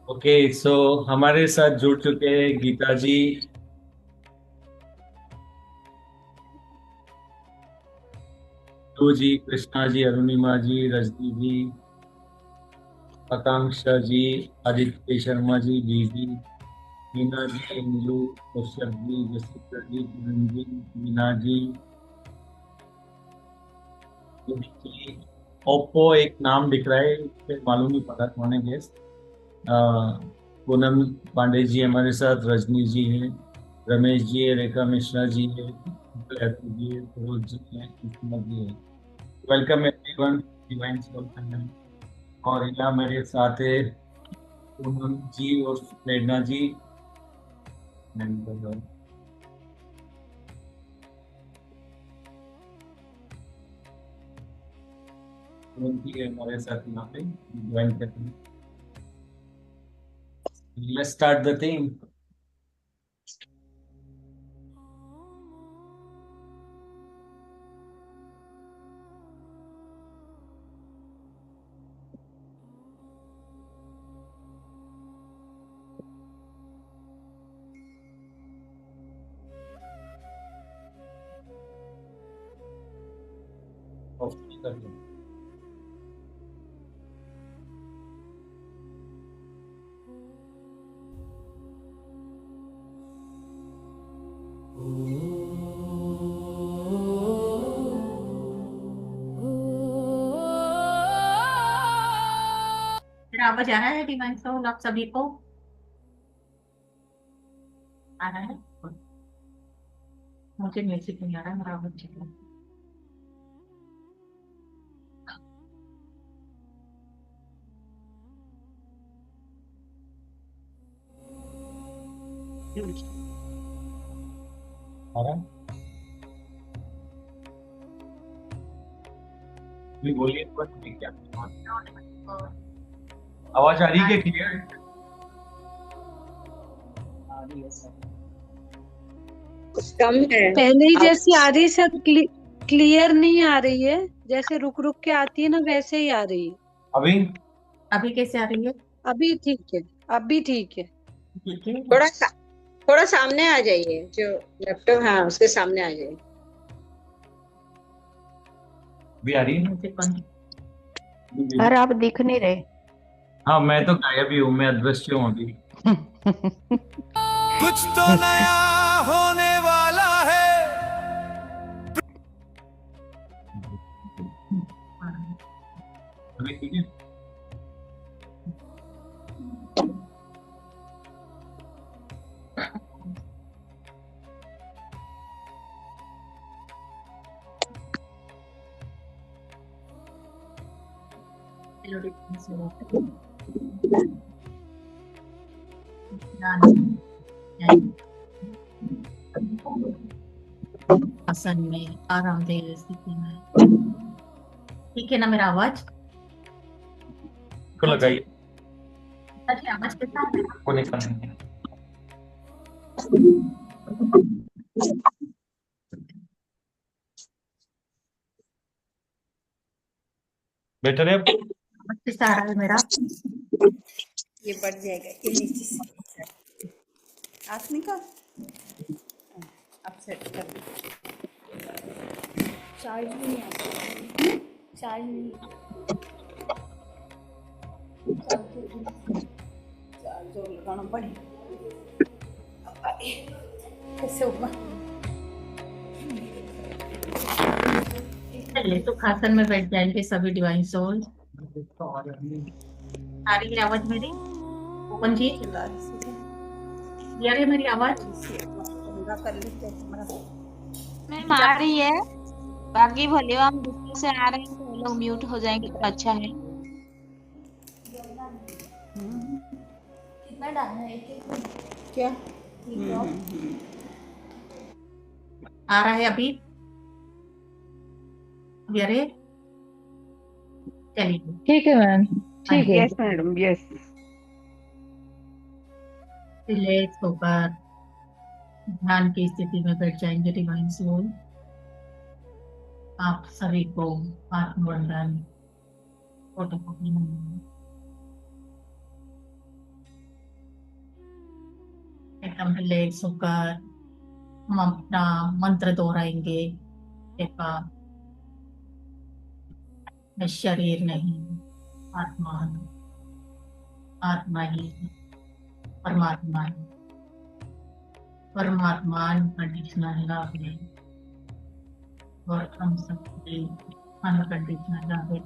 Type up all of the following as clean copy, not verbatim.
Okay so हमारे साथ जुड़ चुके हैं गीता जी। तो जी, कृष्णा जी, अरुणिमा जी, रजनी जी, आकांक्षा जी, आदित्य शर्मा जी, बीजी, मीना जी, अंजू, कौशल जी, जसवीर जी, किरण जी, मीना जी, जी। ओप्पो एक नाम दिख रहा है, फिर मालूम नहीं पड़ा कौन है गेस्ट। पूनम पांडे जी हमारे साथ, रजनी जी हैं, रमेश जी है, रेखा मिश्रा जी है, जी है, फिरोज जी है, किस्मत जी है। Welcome everyone divine soul family. और यहाँ मेरे साथ है पूनम जी और प्रेरणा जी। पूनम जी है हमारे साथ यहाँ पे ज्वाइन करते हैं। Let's start the thing. मेरा आवाज आ रहा है डिवाइन सोल आप सभी को? आ रहा है? मुझे म्यूजिक नहीं आ रहा है, मेरा आवाज ठीक है। आ रहा है? भी बोलिए तो ठीक है। आवाज आ रही है क्लियर? आ रही है सर। कम है। पहले ही आप जैसी आ रही सर, क्लियर नहीं आ रही है। जैसे रुक रुक के आती है ना, वैसे ही आ रही है। अभी अभी कैसे आ रही है? अभी ठीक है। अभी ठीक है। ठीक है। थोड़ा सा थोड़ा सामने आ जाइए, जो लैपटॉप, हाँ उसके सामने आ जाइए। भी आ रही है? म्यूजिक बंद। सर आप दिख नहीं रहे। हाँ, मैं तो गायब ही हूँ, मैं अदृश्य हूँ अभी। कुछ तो नया होने वाला है। अभी ठीक है। आसन में आरामदेह स्थिति में। ठीक है ना मेरा आवाज? को लगाइए। अच्छा, आवाज कैसा है मेरा? को नहीं करना है। बेटर है अब? आवाज कैसा आ रहा है मेरा? ये बढ़ जाएगा, ये नीचे से आसमी का अब सेट कर दो। चार्ज नहीं आता, चार्ज नहीं, चार्ज और लगाना पड़े। कैसे होगा? चलिए तो आसन में बैठ जाएंगे सभी डिवाइन सोल। आ रही है आवाज मेरी? ओपन जी, क्लियर है मेरी आवाज? कर लेते हैं। मैम आ रही है। बाकी भले हम दूसरे से आ रहे हैं तो वो लोग म्यूट हो जाएंगे तो अच्छा है। कितना डालना है? क्या? आ रहा है अभी? अभी आ रहे? चलिए। ठीक है मैम, ठीक है। Yes madam, yes. रिलैक्स होकर ध्यान की स्थिति में बैठ जाएंगे डिवाइन सोल। आप सभी को आत्मवंदन। फोटो कॉपी नहीं, एकदम रिलैक्स होकर हम अपना मंत्र दोहराएंगे। एक बार, मैं शरीर नहीं, आत्मा हूँ, आत्मा ही परमात्मा है, परमात्मा अनकंडीशनल लव है और हम सबके अनकंडीशनल लव है।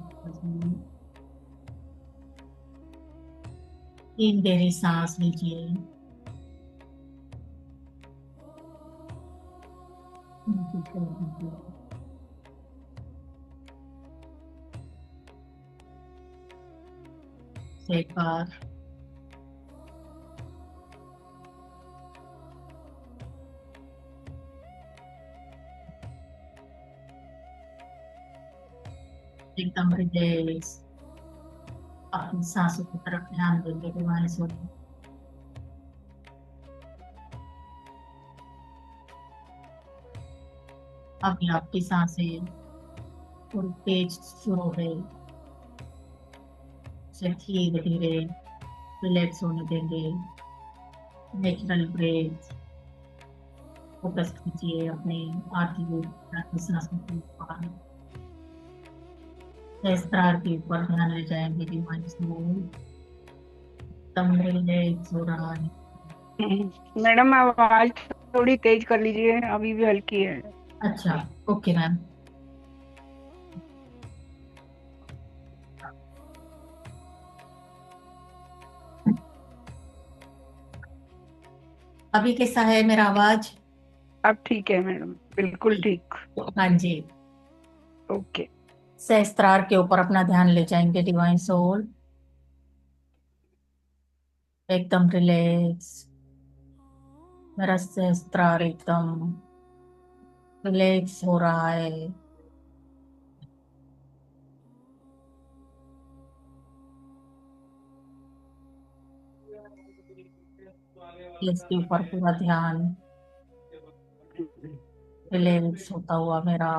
तीन गहरी सांस लीजिए। छोड़ दीजिए। एक बार एकदम रिलैक्स अपनी सांसों की तरफ ध्यान देंगे। डिवाइन सोल, अभी आपकी सांसें थोड़ी तेज शुरू है, उसे धीरे धीरे रिलैक्स होने देंगे। नेचुरल ब्रेथ, फोकस कीजिए अपने आधी सांसों के ऊपर, सहस्त्रार के ऊपर ध्यान ले जाएंगे। डिवाइन सोल एकदम रिलैक्स हो रहा है। मैडम आवाज थोड़ी तेज कर लीजिए, अभी भी हल्की है। अच्छा, ओके मैम। अभी कैसा है मेरा आवाज? अब ठीक है मैडम, बिल्कुल ठीक। हाँ जी। ओके। सहस्त्रार के ऊपर अपना ध्यान ले जाएंगे। डिवाइन सोल एकदम रिलैक्स, मेरा सहस्त्रार एकदम रिलैक्स हो रहा है। इसके ऊपर पूरा ध्यान रिलैक्स होता हुआ मेरा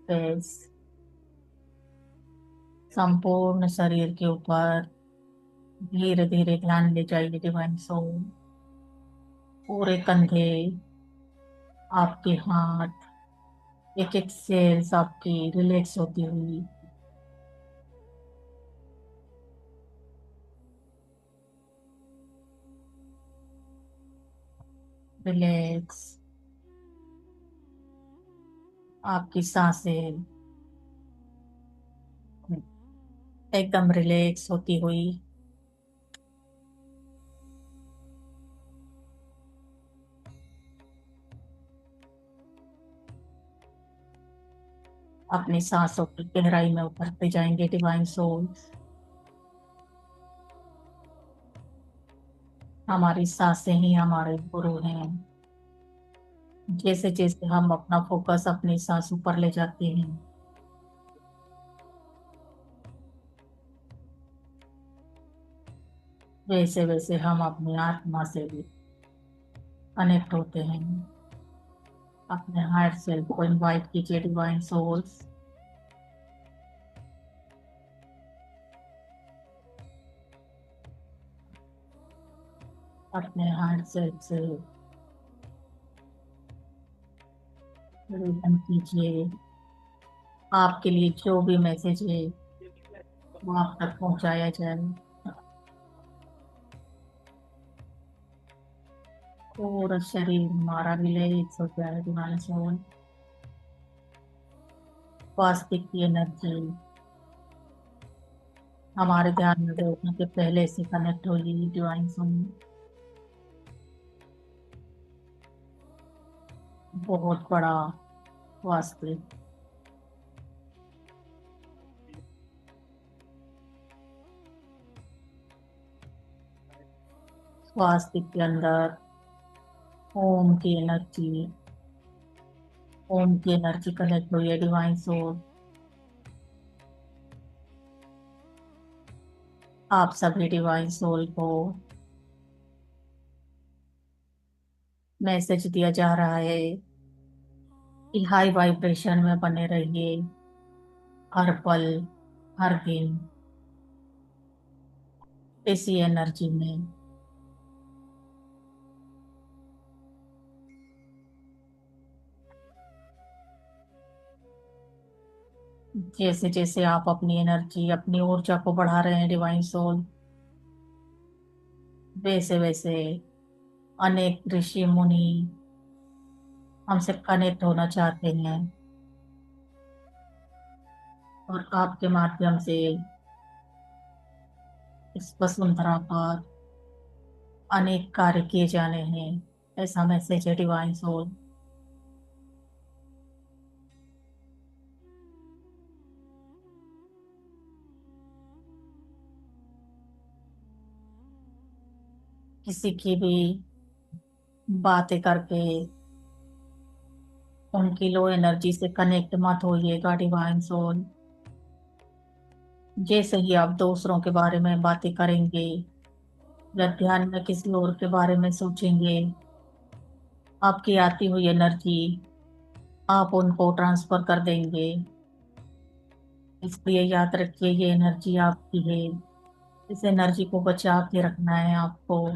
फेस संपूर्ण शरीर के ऊपर धीरे धीरे ध्यान ले जाइए। डिवाइन सोल पूरे कंधे, आपके हाथ, एक एक सेल्स आपकी रिलैक्स होती हुई रिलैक्स, आपकी सांसें एकदम रिलैक्स होती हुई अपनी सांसों की गहराई में उतरते जाएंगे। डिवाइन सोल हमारी सांसें ही हमारे गुरु हैं। जैसे जैसे हम अपना फोकस अपनी सांसों पर ले जाते हैं, वैसे वैसे हम अपनी आत्मा से भी कनेक्ट होते हैं। अपने हायर सेल्फ को इनवाइट कीजिए। डिवाइन सोल्स अपने हायर सेल्फ से रिलेशन कीजिए। आपके लिए जो भी मैसेज है वो आप तक पहुंचाया जाए। पूरा शरीर हमारा रिलैक्स हो जाए। डिवाइन सोल वास्तविक की एनर्जी हमारे ध्यान में बैठने के पहले से कनेक्ट होगी। डिवाइन सोल बहुत बड़ा वास्तविक वास्तविक के अंदर ओम की एनर्जी कनेक्ट हुई है। डिवाइन सोल आप सभी डिवाइन सोल को मैसेज दिया जा रहा है कि हाई वाइब्रेशन में बने रहिए। हर पल, हर दिन इसी एनर्जी में जैसे जैसे आप अपनी एनर्जी, अपनी ऊर्जा को बढ़ा रहे हैं डिवाइन सोल, वैसे वैसे अनेक ऋषि मुनि हमसे कनेक्ट होना चाहते हैं और आपके माध्यम से इस वसुंधरा पर अनेक कार्य किए जाने हैं। ऐसा मैसेज है डिवाइन सोल। किसी की भी बातें करके उनकी लो एनर्जी से कनेक्ट मत होइएगा डिवाइन सोल। जैसे ही आप दूसरों के बारे में बातें करेंगे या ध्यान में किसी और के बारे में सोचेंगे, आपकी आती हुई एनर्जी आप उनको ट्रांसफर कर देंगे। इसलिए याद रखिए, ये एनर्जी आपकी है। इस एनर्जी को बचा के रखना है आपको।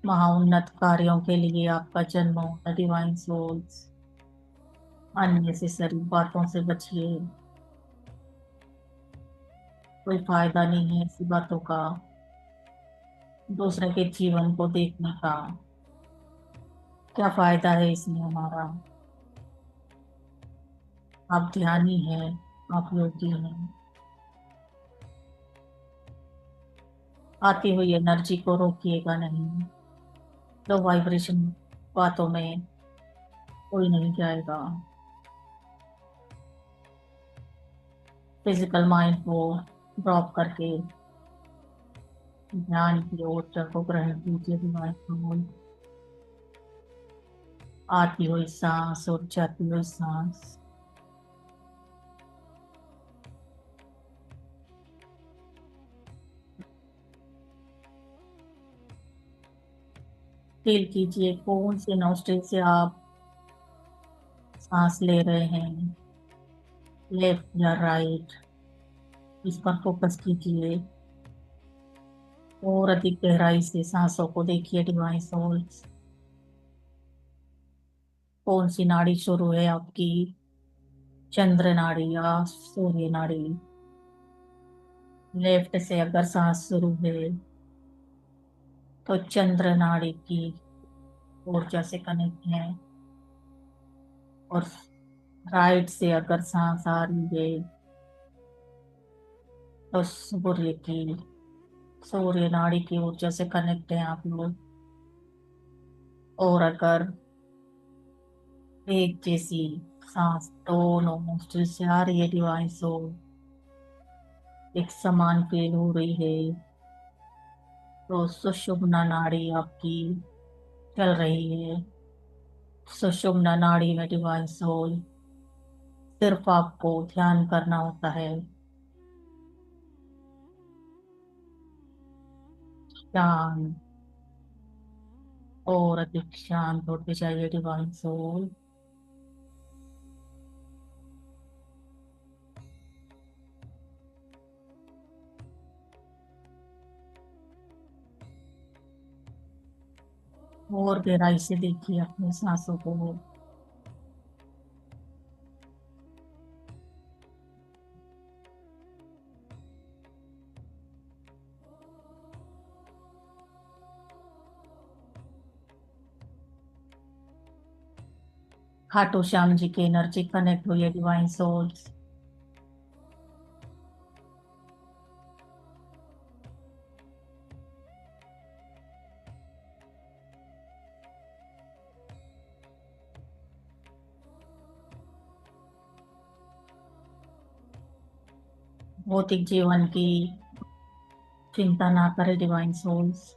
महाउन्नत कार्यों के लिए आपका जन्म होगा डिवाइन सोल्स। अननेसेसरी बातों से बचिए। कोई फायदा नहीं है ऐसी बातों का, दूसरे के जीवन को देखने का। क्या फायदा है इसमें हमारा? आप ध्यानी हैं, आप योगी हैं। आती हुई एनर्जी को रोकिएगा नहीं। लो वाइब्रेशन बातों में कोई नहीं जाएगा। फिजिकल माइंड को ड्रॉप करके ध्यान की ऊर्जा को ग्रहण कीजिए डिवाइन सोल। आती हुई सांस और जाती हुई सांस, फील कीजिए कौन से नोस्ट्रिल से आप सांस ले रहे हैं, लेफ्ट या राइट। इस पर फोकस कीजिए और अधिक गहराई से सांसों को देखिए डिवाइन सोल्स। कौन सी नाड़ी शुरू है आपकी? चंद्र नाड़ी या सूर्य नाड़ी? लेफ्ट से अगर सांस शुरू है तो चंद्र नाड़ी की ऊर्जा से कनेक्ट है, और राइट से अगर सांस आ रही है तो सूर्य नाड़ी की ऊर्जा से कनेक्ट है आप लोग। और अगर एक जैसी सांस दोनों नोस्ट्रिल से आ रही है डिवाइन सोल, एक समान फील हो रही है, तो सुषुम्ना नाड़ी आपकी चल रही है। सुषुम्ना नाड़ी में डिवाइन सोल सिर्फ आपको ध्यान करना होता है। शांत और अधिक शांत होते जाइए डिवाइन सोल। और गहराई से देखिए अपनी सांसों को। खाटू श्याम जी की एनर्जी कनेक्ट हुई है डिवाइन सोल्स। भौतिक जीवन की चिंता ना करें डिवाइन सोल्स।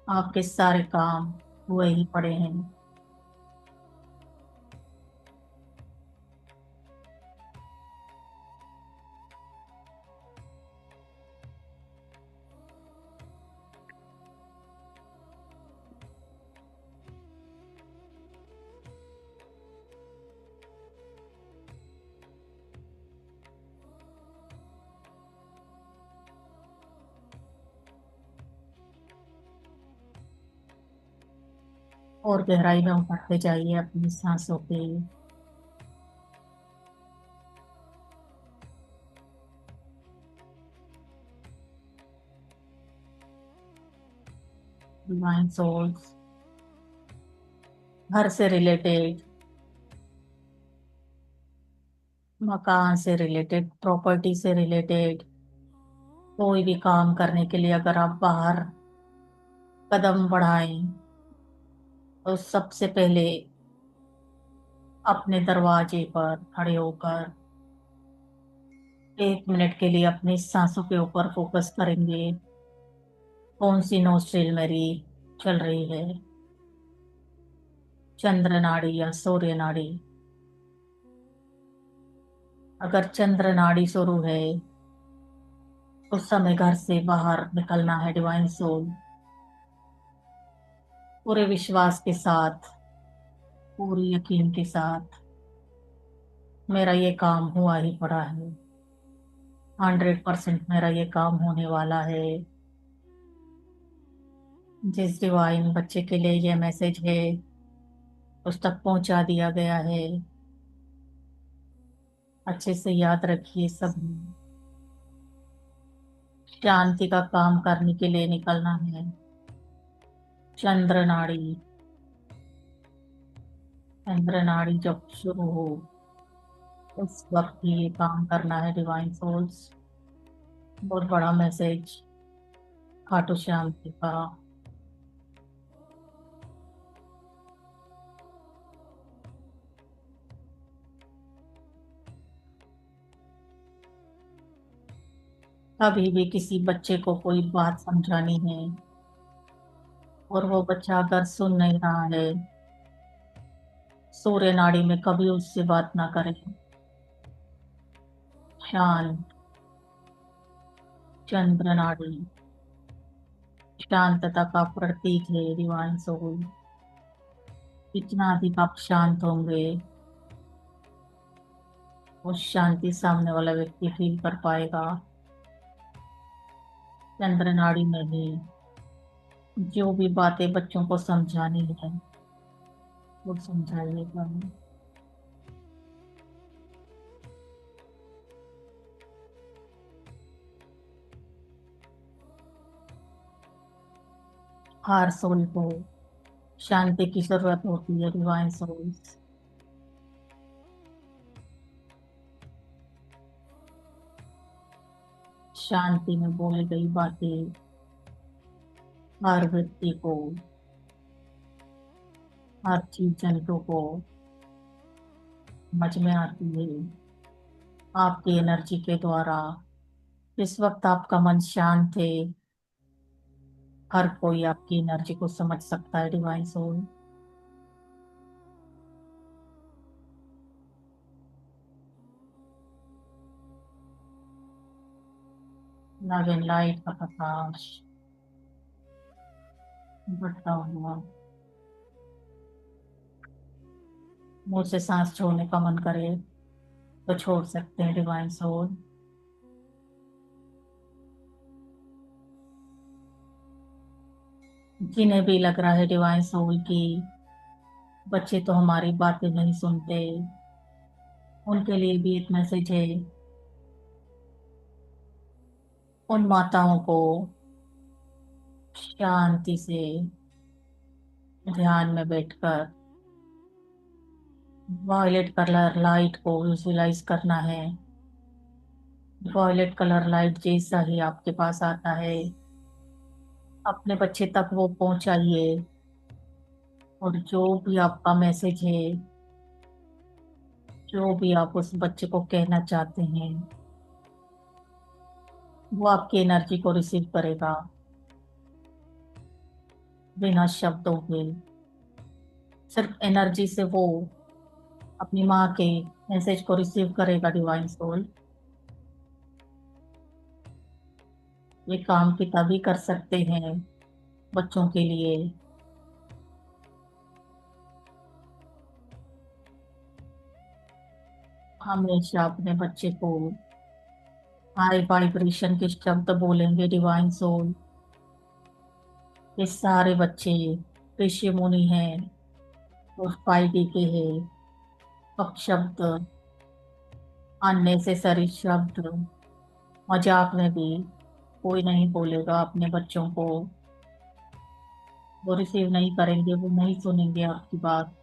आपके सारे काम हुए ही पड़े हैं। और गहराई में उतरते जाइए अपनी सांसों पे। डिवाइन सोल्स, घर से रिलेटेड, मकान से रिलेटेड, प्रॉपर्टी से रिलेटेड, कोई भी काम करने के लिए अगर आप बाहर कदम बढ़ाएं तो सबसे पहले अपने दरवाजे पर खड़े होकर 1 मिनट के लिए अपनी सांसों के ऊपर फोकस करेंगे। कौन सी नोस्ट्रिल मेरी चल रही है, चंद्र नाड़ी या सूर्य नाड़ी। अगर चंद्र नाड़ी शुरू है उस समय घर से बाहर निकलना है डिवाइन सोल, पूरे विश्वास के साथ, पूरी यकीन के साथ। मेरा ये काम हुआ ही पड़ा है, 100% मेरा ये काम होने वाला है। जिस डिवाइन बच्चे के लिए ये मैसेज है उस तक पहुंचा दिया गया है। अच्छे से याद रखिए, सब शांति का काम करने के लिए निकलना है। चंद्र नाड़ी, चंद्र नाड़ी जब शुरू हो उस वक्त ही ये काम करना है डिवाइन सोल्स। बहुत बड़ा मैसेज खाटू श्याम जी का। कभी भी किसी बच्चे को कोई बात समझानी है और वो बच्चा अगर सुन नहीं रहा है, सूर्य नाड़ी में कभी उससे बात ना करें। शांत, चंद्र नाड़ी शांतता का प्रतीक है डिवाइन सोल। जितना अधिक आप शांत होंगे उस शांति सामने वाला व्यक्ति फील कर पाएगा। चंद्र नाड़ी में ही जो भी बातें बच्चों को समझानी है वो समझाइएगा। हर सोल को शांति की जरूरत होती है डिवाइन सोल्स। शांति में बोली गई बातें हर व्यक्ति को, हर चीज जंतु को समझ में आती है आपकी एनर्जी के द्वारा। जिस वक्त आपका मन शांत है हर कोई आपकी एनर्जी को समझ सकता है divine soul. Love and light का प्रकाश बढ़ता हुआ। मुंह से सांस छोड़ने का मन करे तो छोड़ सकते हैं डिवाइन सोल। जिन्हें भी लग रहा है डिवाइन सोल की बच्चे तो हमारी बातें नहीं सुनते, उनके लिए भी एक मैसेज है। उन माताओं को शांति से ध्यान में बैठकर वॉयलेट कलर लाइट को विजुलाइज करना है। वॉयलेट कलर लाइट जैसा ही आपके पास आता है अपने बच्चे तक वो पहुंचाइए और जो भी आपका मैसेज है, जो भी आप उस बच्चे को कहना चाहते हैं वो आपकी एनर्जी को रिसीव करेगा बिना शब्दों के। सिर्फ एनर्जी से वो अपनी माँ के मैसेज को रिसीव करेगा डिवाइन सोल। ये काम भी तभी कर सकते हैं बच्चों के लिए हमेशा अपने बच्चे को हाई वाइब्रेशन के शब्द बोलेंगे डिवाइन सोल। ये सारे बच्चे ऋषि मुनि हैं, और फायदे के है अपशब्द, अननेसेसरी शब्द, मजाक में भी कोई नहीं बोलेगा अपने बच्चों को। वो रिसीव नहीं करेंगे, वो नहीं सुनेंगे आपकी बात।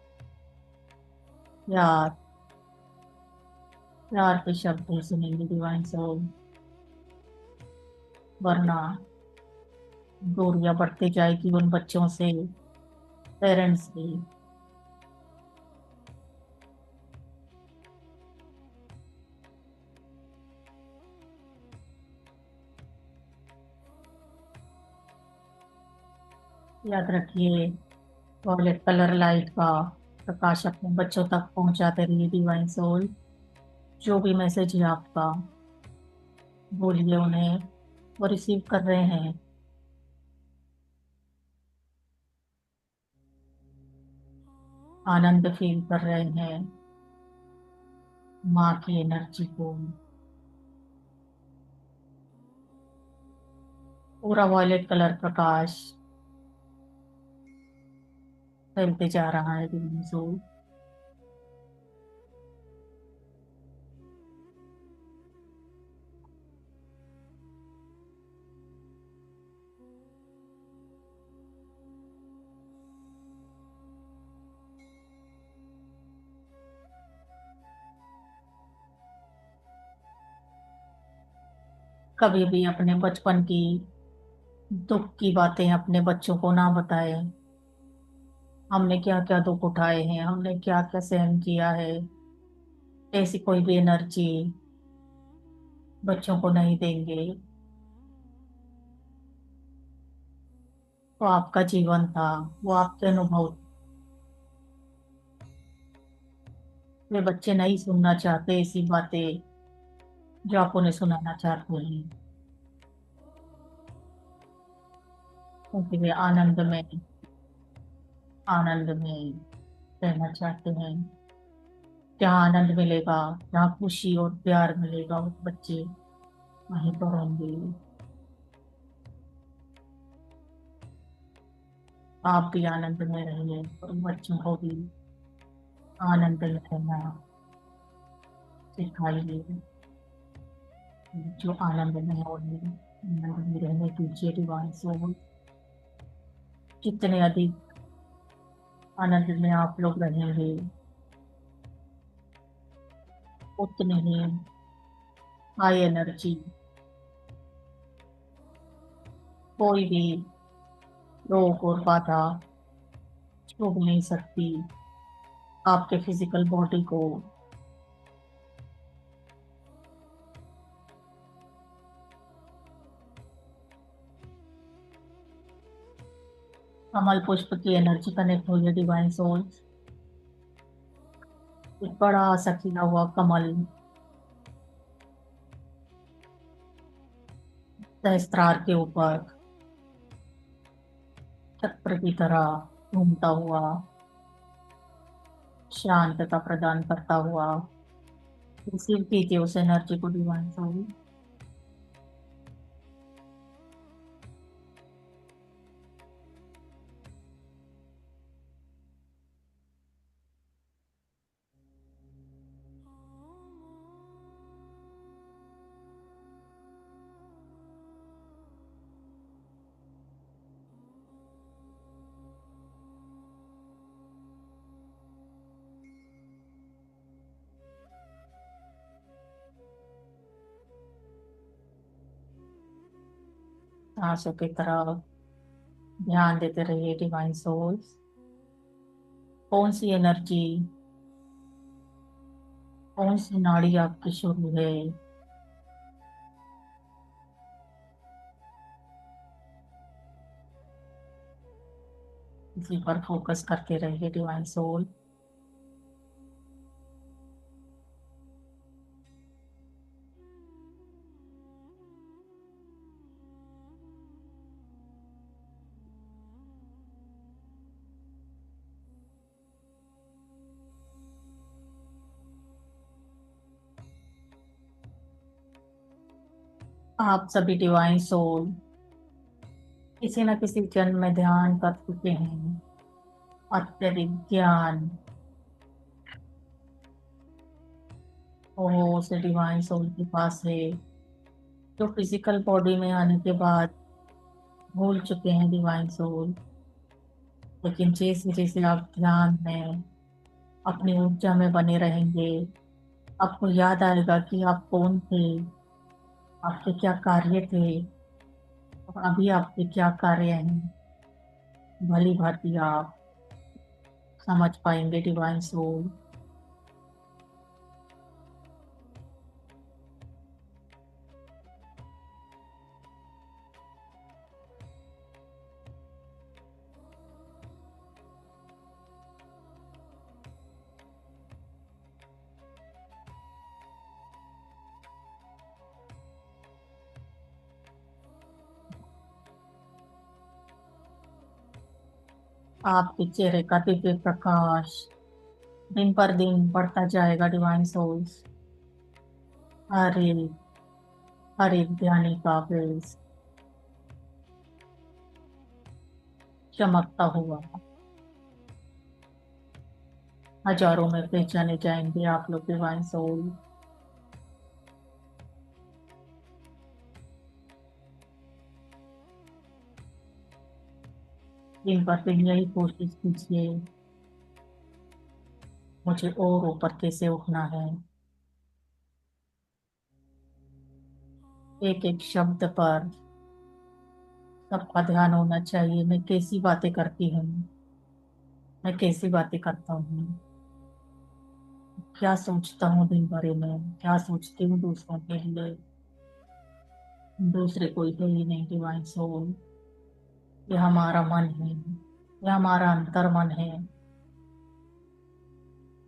प्यार, प्यार के शब्द ही सुनेंगे डिवाइन सोल, वरना दूरियां बढ़ती जाएगी उन बच्चों से, पेरेंट्स की। याद रखिए, वॉयलेट कलर लाइट का प्रकाश अपने बच्चों तक पहुंचाते रहिए डिवाइन सोल। जो भी मैसेज है आपका, बोलिए उन्हें, वो रिसीव कर रहे हैं। आनंद फील कर रहे हैं माँ की एनर्जी को। पूरा वॉयलेट कलर प्रकाश फैलते जा रहा है डिवाइन सोल। कभी भी अपने बचपन की दुख की बातें अपने बच्चों को ना बताएं। हमने क्या क्या दुख उठाए हैं, हमने क्या क्या सहन किया है, ऐसी कोई भी एनर्जी बच्चों को नहीं देंगे। तो आपका जीवन था, वो आपके अनुभव। वे बच्चे नहीं सुनना चाहते ऐसी बातें जो आप उन्हें सुनाना चाहते हैं, क्योंकि वे आनंद में रहना चाहते हैं। जहाँ आनंद मिलेगा, जहाँ खुशी और प्यार मिलेगा, वो बच्चे वहीं पर होंगे। आप भी आनंद में रहिए और बच्चों को भी आनंद में रहना सिखाइए। जो आनंद में है उन्हें आनंद में रहने दीजिए डिवाइन सोल। जितने अधिक आनंद में आप लोग रहेंगे, उतनी ही हाई एनर्जी कोई भी रोग और बाधा छू नहीं सकती आपके फिजिकल बॉडी को। कमल पुष्प की एनर्जी कनेक्ट हुई है डिवाइन सोल। एक बड़ा सा खिला हुआ कमल सहस्त्रार के ऊपर चक्र की तरह घूमता हुआ, शांतता प्रदान करता हुआ। रिसीव कीजिए उस एनर्जी को डिवाइन सोल। सांसों की तरफ ध्यान देते रहिए डिवाइन सोल्स। कौन सी एनर्जी, कौन सी नाड़ी आपकी शुरू है, इसी पर फोकस करते रहिए डिवाइन सोल। आप सभी डिवाइन सोल किसी न किसी जन्म में ध्यान कर चुके हैं। अत्यधिक ज्ञान वो उसे डिवाइन सोल के पास है, जो फिजिकल बॉडी में आने के बाद भूल चुके हैं डिवाइन सोल। लेकिन जैसे जैसे आप ध्यान में अपनी ऊर्जा में बने रहेंगे, आपको याद आएगा कि आप कौन थे, आपके क्या कार्य थे और अभी आपके क्या कार्य हैं। भली भांति आप समझ पाएंगे डिवाइन सोल। आपके चेहरे का दिव्य प्रकाश दिन पर दिन बढ़ता जाएगा डिवाइन सोल्स। हर एक ध्यानी का फेस चमकता हुआ हजारों में पहचाने जाएंगे आप लोग डिवाइन सोल। दिन पर दिन यही कोशिश कीजिए, मुझे और ऊपर कैसे उठना है। एक एक शब्द पर सबका ध्यान होना चाहिए। मैं कैसी बातें करती हूँ, मैं कैसी बातें करता हूँ, क्या सोचता हूँ दिन भर में, क्या सोचती हूँ दूसरों के लिए। दूसरे कोई है ही नहीं डिवाइन सोल, ये हमारा मन है, ये हमारा अंतर मन है।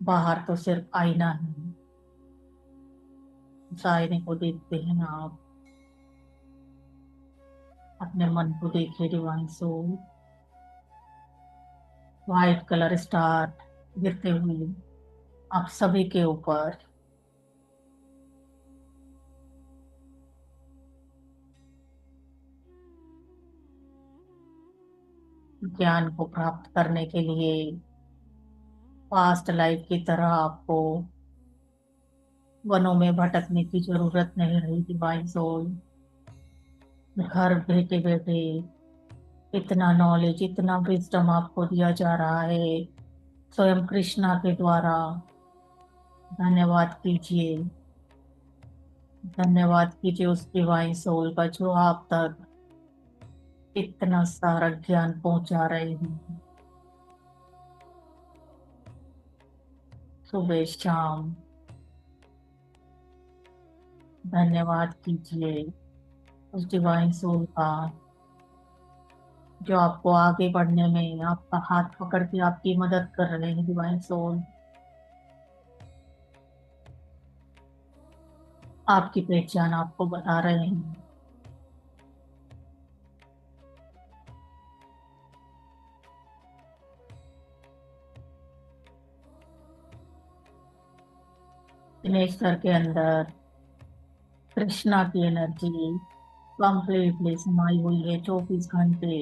बाहर तो सिर्फ आईना है, उस आईने को देखते हैं आप। अपने मन को देखिए divine soul. White colour star गिरते हुए आप सभी के ऊपर। ज्ञान को प्राप्त करने के लिए पास्ट लाइफ की तरह आपको वनों में भटकने की जरूरत नहीं रही डिवाइन सोल। घर बैठे बैठे इतना नॉलेज, इतना विजडम आपको दिया जा रहा है स्वयं कृष्णा के द्वारा। धन्यवाद कीजिए, धन्यवाद कीजिए उस डिवाइन सोल का जो आप तक इतना सारा ज्ञान पहुंचा रहे हैं सुबह शाम। धन्यवाद कीजिए उस डिवाइन सोल का जो आपको आगे बढ़ने में आपका हाथ पकड़ के आपकी मदद कर रहे हैं डिवाइन सोल। आपकी पहचान आपको बता रहे हैं। नेचर के अंदर कृष्णा की एनर्जी कंप्लीटली समाई हुई है 24 घंटे।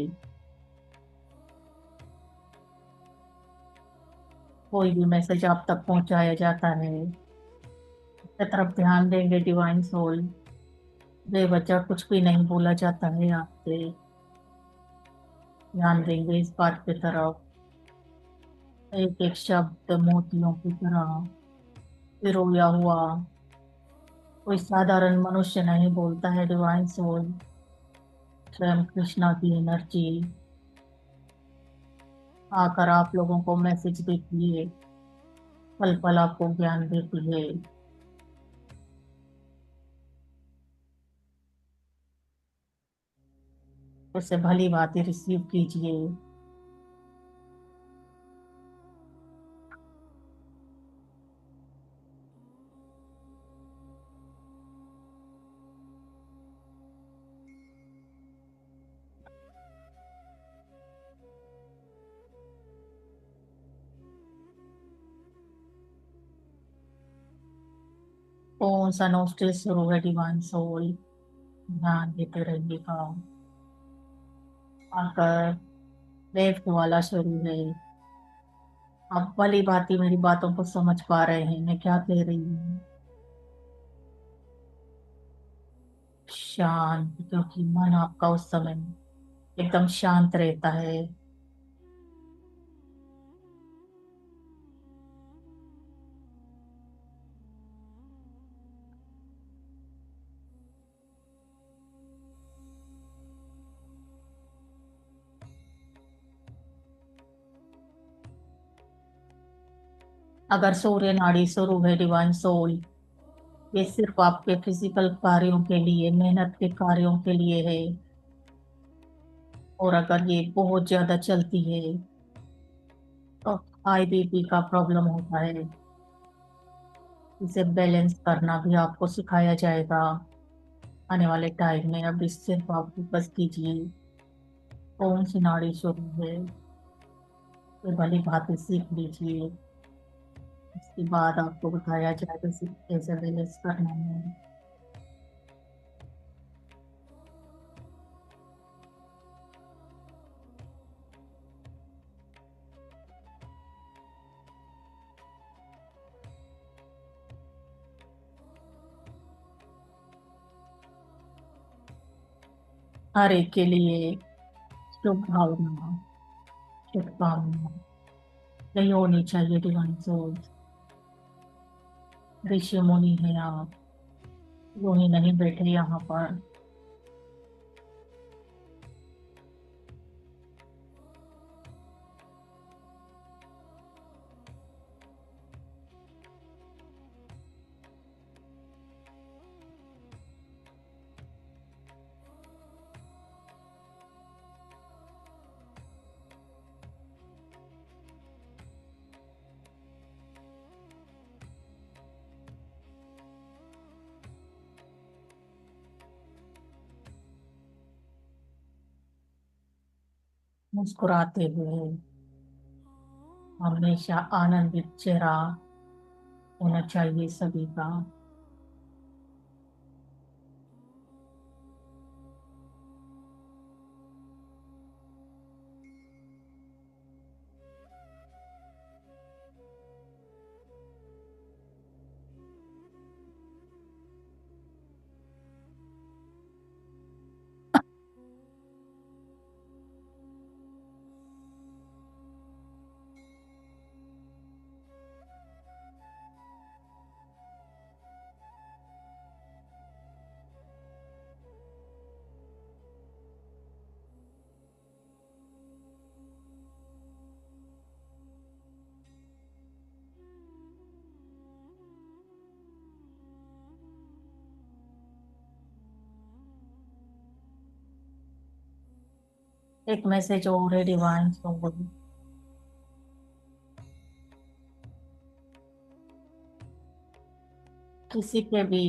कोई भी मैसेज आप तक पहुंचाया जाता है, उसकी तरफ ध्यान देंगे डिवाइन सोल। बेवजह कुछ भी नहीं बोला जाता है आपसे, ध्यान देंगे इस बात की तरफ। एक एक शब्द मोतियों की तरह पिरोया हुआ। कोई साधारण मनुष्य नहीं बोलता है डिवाइन सोल, स्वयं कृष्णा की एनर्जी आकर आप लोगों को मैसेज देती है, पल पल आपको ज्ञान देती है। उसे भली बातें रिसीव कीजिए। कौन सा नोस्ट्रिल शुरू है डिवाइन सोल, ध्यान देते रहिएगा। आकर लेफ्ट वाला शुरू है, आप भली भांति मेरी बातों को समझ पा रहे हैं मैं क्या कह रही हूँ। शांत, क्योंकि मन आपका उस समय एकदम शांत रहता है। अगर सूर्य नाड़ी शुरू है डिवाइन सोल, ये सिर्फ आपके फिजिकल कार्यों के लिए, मेहनत के कार्यों के लिए है। और अगर ये बहुत ज्यादा चलती है तो हाई बीपी का प्रॉब्लम होता है। इसे बैलेंस करना भी आपको सिखाया जाएगा आने वाले टाइम में। अब इस सिर्फ आप फोकस कीजिए कौन सी नाड़ी शुरू है, ये भली भांति सीख लीजिए। उसके बाद आपको बताया जाएगा इसे कैसे बैलेंस करना है। हर एक के लिए शुभ भावना, शुभकामना यही होनी चाहिए डिवाइन सोल। ऋषि मुनि है आप, वो ही नहीं बैठे यहाँ पर। मुस्कुराते हुए, हमेशा आनंदित चेहरा होना चाहिए सभी का। एक मैसेज और है डिवाइन सोल। किसी के भी,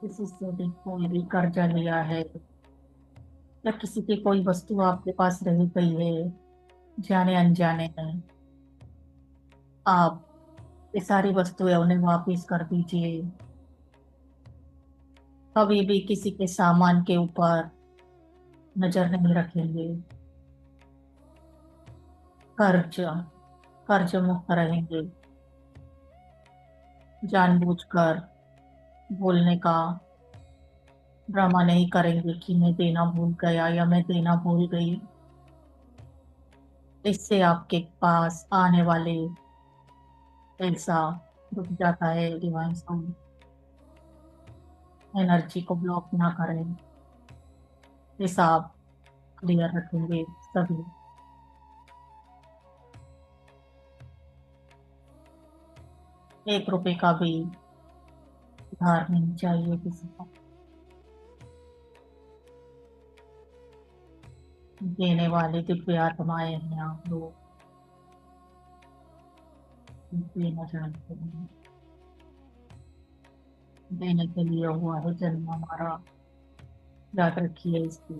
किसी से भी कोई भी कर्जा लिया है या किसी की कोई वस्तु आपके पास रह गई है जाने अनजाने में, आप ये सारी वस्तुएं उन्हें वापस कर दीजिए। कभी भी किसी के सामान के ऊपर नजर नहीं रखेंगे। कर्ज, कर्ज मुक्त रहेंगे। जानबूझकर बोलने का ड्रामा नहीं करेंगे कि मैं देना भूल गया या मैं देना भूल गई। इससे आपके पास आने वाले पैसा रुक जाता है। डिवाइन सोल, एनर्जी को ब्लॉक ना करें। हिसाब क्लियर रखेंगे सभी। 1 रुपए का भी उधार नहीं चाहिए किसी को। देने वाले दिव्य आत्माएं हैं आप लोग, देना जानते हैं। देने के लिए हुआ है जन्म हमारा, याद रखिए इसको।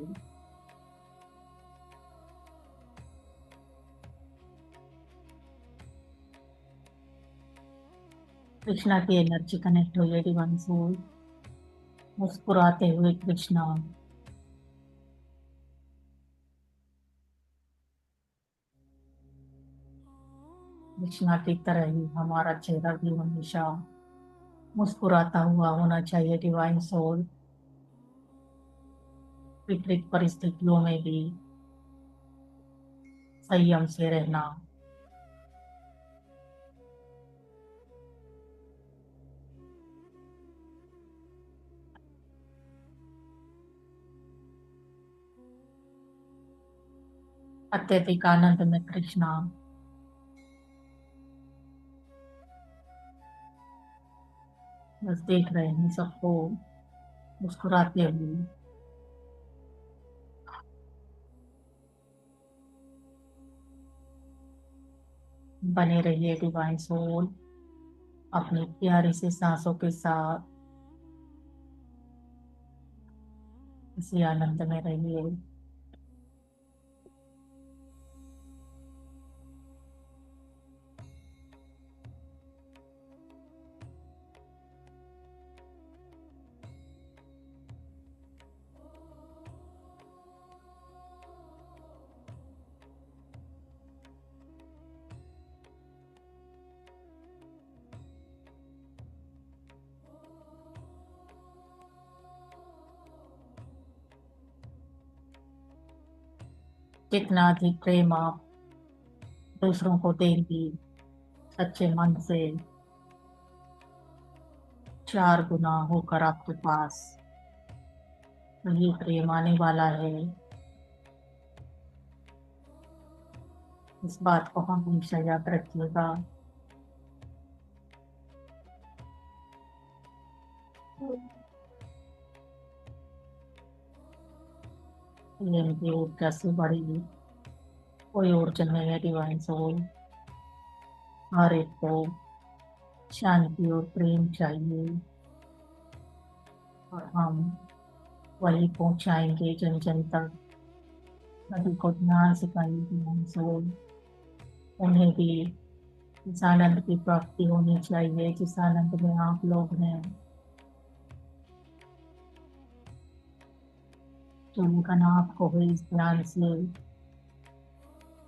कृष्णा की एनर्जी कनेक्ट हुई है डिवाइन सोल। मुस्कुराते हुए कृष्णा, कृष्णा की तरह ही हमारा चेहरा भी हमेशा मुस्कुराता हुआ होना चाहिए डिवाइन सोल। विपरीत परिस्थितियों में भी संयम से रहना। अत्यधिक आनंद में कृष्णा बस देख रहे हैं सबको मुस्कुराते हुए। बने रहिए डिवाइन सोल अपनी प्यारी सी सांसों के साथ। इसी आनंद में रहिए। जितना अधिक प्रेम आप दूसरों को देंगी सच्चे मन से, 4 गुना होकर आपके पास वही प्रेम आने वाला है। इस बात को हमेशा याद रखिएगा। प्रेम की ऊर्जा से बड़ी कोई ऊर्जा नहीं है डिवाइन सोल। हर एक को शांति और प्रेम चाहिए और हम वही पहुंचाएंगे जन जन तक। सभी को ध्यान सिखाइए डिवाइन सोल। उन्हें भी इस आनंद की प्राप्ति होनी चाहिए जिस आनंद में आप लोग हैं। जो लगन आपको हुई इस ध्यान से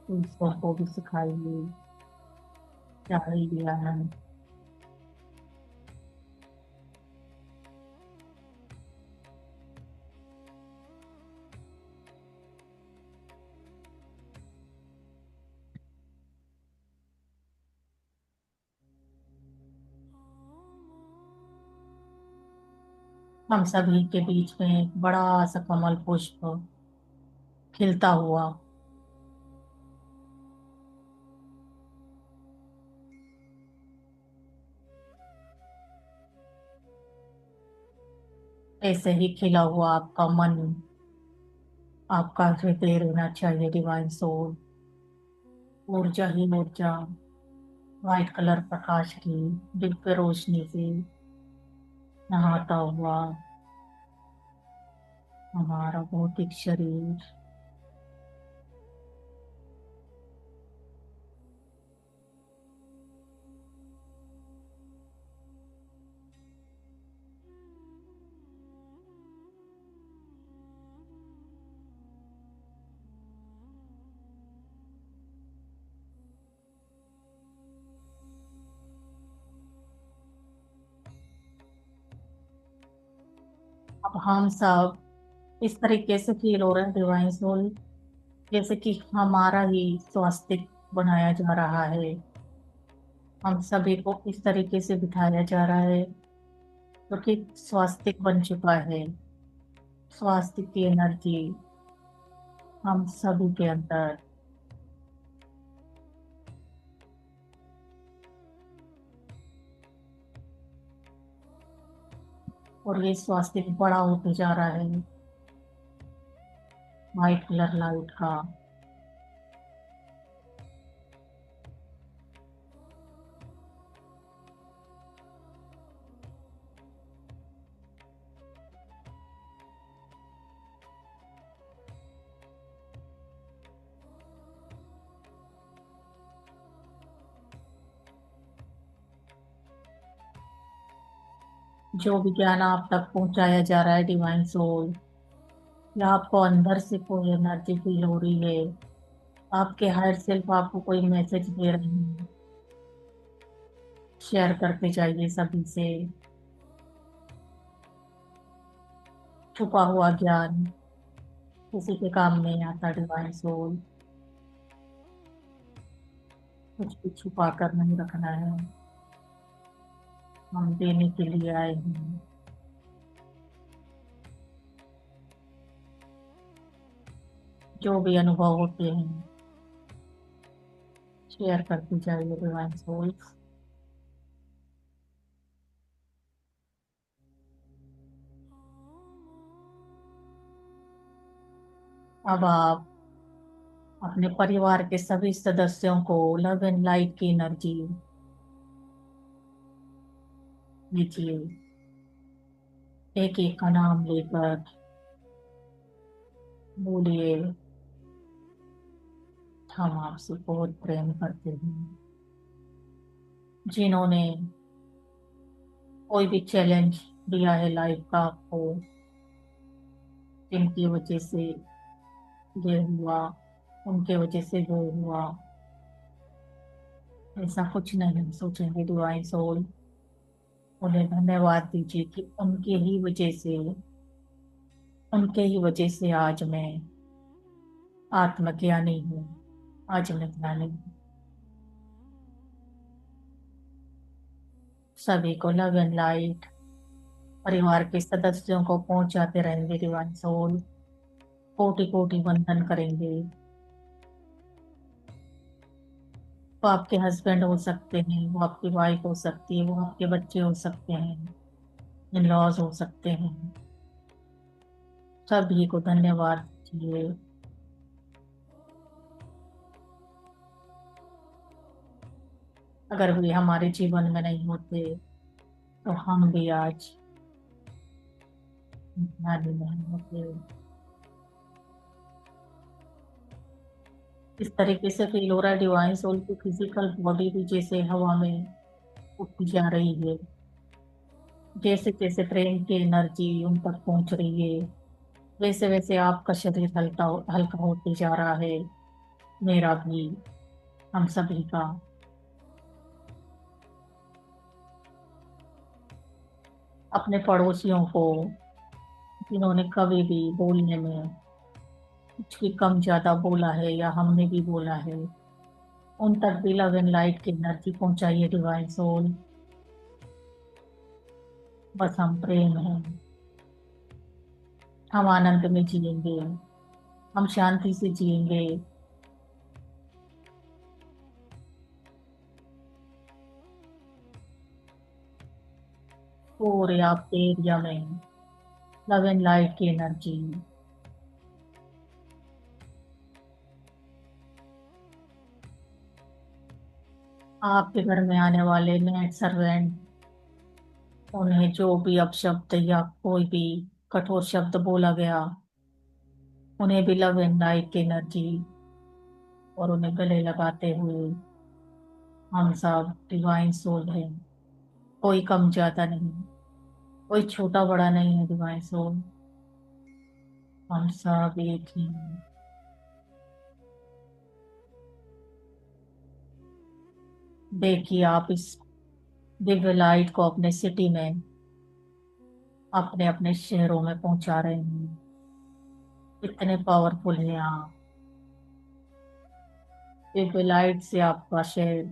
दूसरों को भी सिखाइए। चाहिए आनंद। हम सभी के बीच में एक बड़ा सा कमल पुष्प खिलता हुआ ऐसे ही खिला हुआ आपका मन, आपका हृदय रहना चाहिए डिवाइन सोल। ऊर्जा ही ऊर्जा, व्हाइट कलर प्रकाश की दिव्य रोशनी से नहाता हुआ हमारा भौतिक शरीर अब हम सब इस तरीके से फील हो रहे हैं डिवाइन सोल, जैसे कि हमारा ही स्वास्थ्य बनाया जा रहा है। हम सभी को इस तरीके से बिठाया जा रहा है क्योंकि स्वास्थ्य बन चुका है। स्वास्थ्य की एनर्जी हम सभी के अंदर और ये स्वास्थ्य बड़ा होते जा रहा है व्हाइट कलर लाइट का। जो भी ज्ञान आप तक पहुंचाया जा रहा है डिवाइन सोल, या आपको अंदर से कोई एनर्जी फील हो रही है, आपके हायर सेल्फ आपको कोई मैसेज दे रहे हैं, शेयर करते जाइए सभी से। छुपा हुआ ज्ञान किसी के काम नहीं आता डिवाइन सोल। कुछ भी छुपा कर नहीं रखना है। हम देने के लिए आए हैं। जो भी अनुभव होते हैं शेयर करते जाइए डिवाइन सोल। अब आप अपने परिवार के सभी सदस्यों को लव एंड लाइट की एनर्जी लीजिए। एक एक का नाम लेकर बोलिए, हम आपसे बहुत प्रेम करते हैं। जिन्होंने कोई भी चैलेंज दिया है लाइफ का आपको, जिनकी वजह से ये हुआ, उनके वजह से वो हुआ, ऐसा कुछ नहीं सोचेंगे डिवाइन सोल। उन्हें धन्यवाद दीजिए कि उनके ही वजह से आज मैं आत्मज्ञानी हूँ। आज मैं ज्ञानी हूँ। सभी को लव एंड लाइट परिवार के सदस्यों को पहुंचाते रहेंगे डिवाइन सोल। कोटि कोटि वंदन करेंगे। वो आपके हस्बैंड हो सकते हैं, वो आपकी वाइफ हो सकती है, वो आपके बच्चे हो सकते हैं, इन लॉज हो सकते हैं। सभी को धन्यवाद दीजिए। अगर वे हमारे जीवन में नहीं होते तो हम भी आज ज्ञानी नहीं होते। इस तरीके से फील हो रहा है डिवाइन सोल की फिजिकल बॉडी भी जैसे हवा में उठती जा रही है। जैसे जैसे प्रेम की एनर्जी उन तक पहुंच रही है, वैसे वैसे आपका शरीर हल्का हल्का होते जा रहा है। मेरा भी, हम सभी का। अपने पड़ोसियों को जिन्होंने कभी भी बोलने में कुछ भी कम ज्यादा बोला है या हमने भी बोला है, उन तक भी लव एंड लाइट की एनर्जी पहुंचाइए डिवाइन सोल। बस हम प्रेम हैं। हम आनंद में जिएंगे। हम शांति से जिएंगे। पूरे आपके एरिया में लव एंड लाइट की एनर्जी। आपके घर में आने वाले नेट सर्वेंट, उन्हें जो भी अपशब्द या कोई भी कठोर शब्द बोला गया, उन्हें भी लव एंड लाइट की एनर्जी और उन्हें गले लगाते हुए हम सब डिवाइन सोल हैं। कोई कम ज्यादा नहीं, कोई छोटा बड़ा नहीं है डिवाइन सोल। हम सब एक ही हैं। देखिए आप इस दिव्य लाइट को अपने सिटी में, अपने अपने शहरों में पहुंचा रहे हैं। कितने पावरफुल हैं आप। दिव्य लाइट से आपका शहर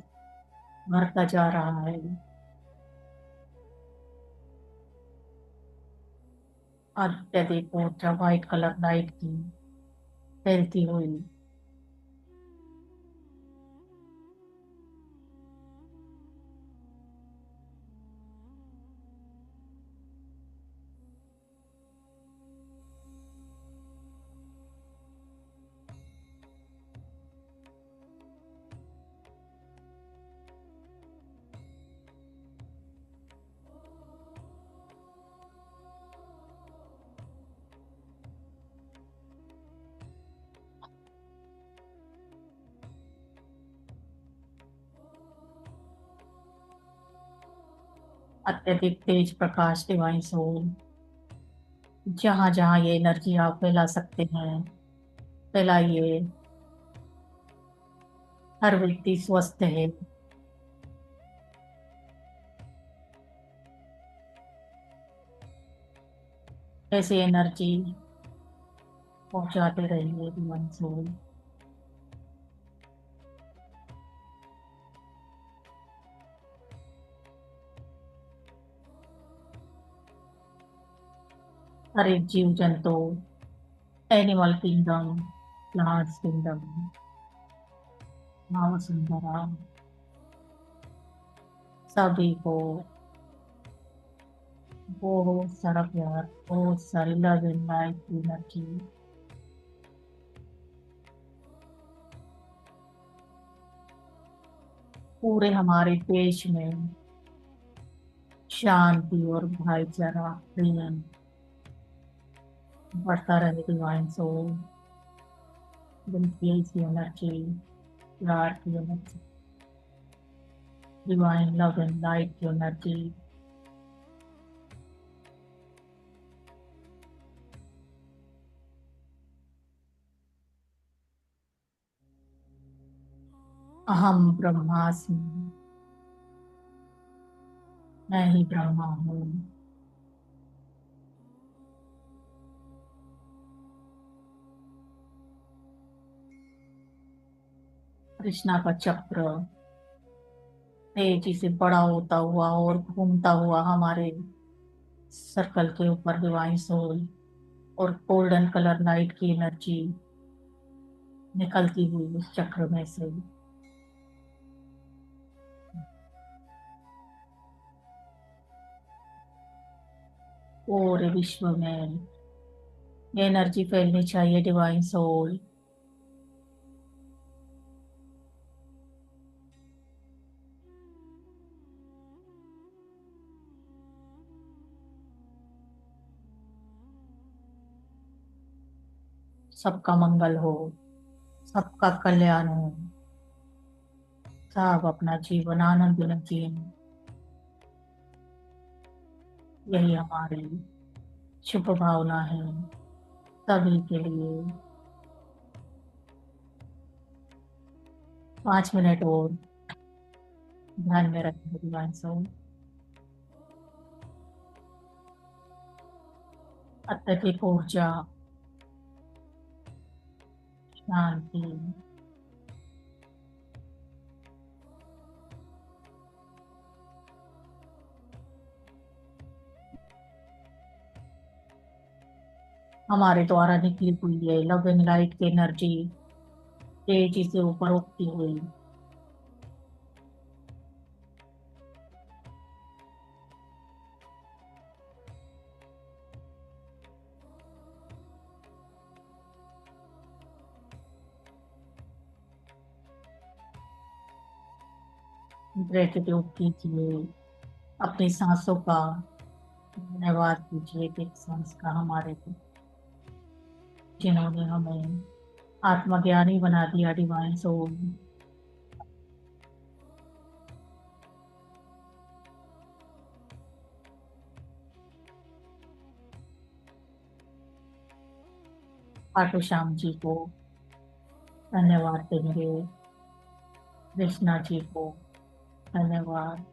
भरता जा रहा है। अत्यधिक ऊर्जा व्हाइट कलर लाइट की फैलती हुई। अत्यधिक तेज प्रकाश डिवाइन सोल, जहां जहां ये एनर्जी आप फैला सकते हैं फैलाइए। हर व्यक्ति स्वस्थ है। ऐसी एनर्जी पहुंचाते रहिए डिवाइन सोल। हर एक जीव जंतु, एनिमल किंगडम, प्लांट्स किंगडम, माँ सुंदरा, सभी को बहुत सारा प्यार, बहुत सारी लव एंड लाइफ एनर्जी पूरे हमारे देश में शांति और भाईचारा प्रेम बढ़ता रहे। डिवाइन सोल की एनर्जी, प्यार की energy, divine love and light की एनर्जी अहम ब्रह्मास्मि, मैं ही ब्रह्मा हूँ। कृष्णा का चक्र तेजी से बड़ा होता हुआ और घूमता हुआ हमारे सर्कल के ऊपर डिवाइन सोल और गोल्डन कलर लाइट की एनर्जी निकलती हुई उस चक्र में से पूरे विश्व में ये एनर्जी फैलनी चाहिए। डिवाइन सोल सबका मंगल हो, सबका कल्याण हो, सब अपना जीवन आनंद में जिए, यही हमारी शुभ भावना है सभी के लिए। 5 मिनट और ध्यान में रखें डिवाइन सोल। अत्यधिक ऊर्जा, शांति, हमारे द्वारा निकली हुई है लव एंड लाइट की एनर्जी तेजी से ऊपर उठती हुई ग्रेटिट्यूड कीजिए, अपनी सांसों का धन्यवाद कीजिए कि सांस का हमारे को जिन्होंने हमें आत्मज्ञानी बना दिया। डिवाइन सोल खाटू श्याम जी को धन्यवाद देंगे, कृष्णा जी को धन्यवाद,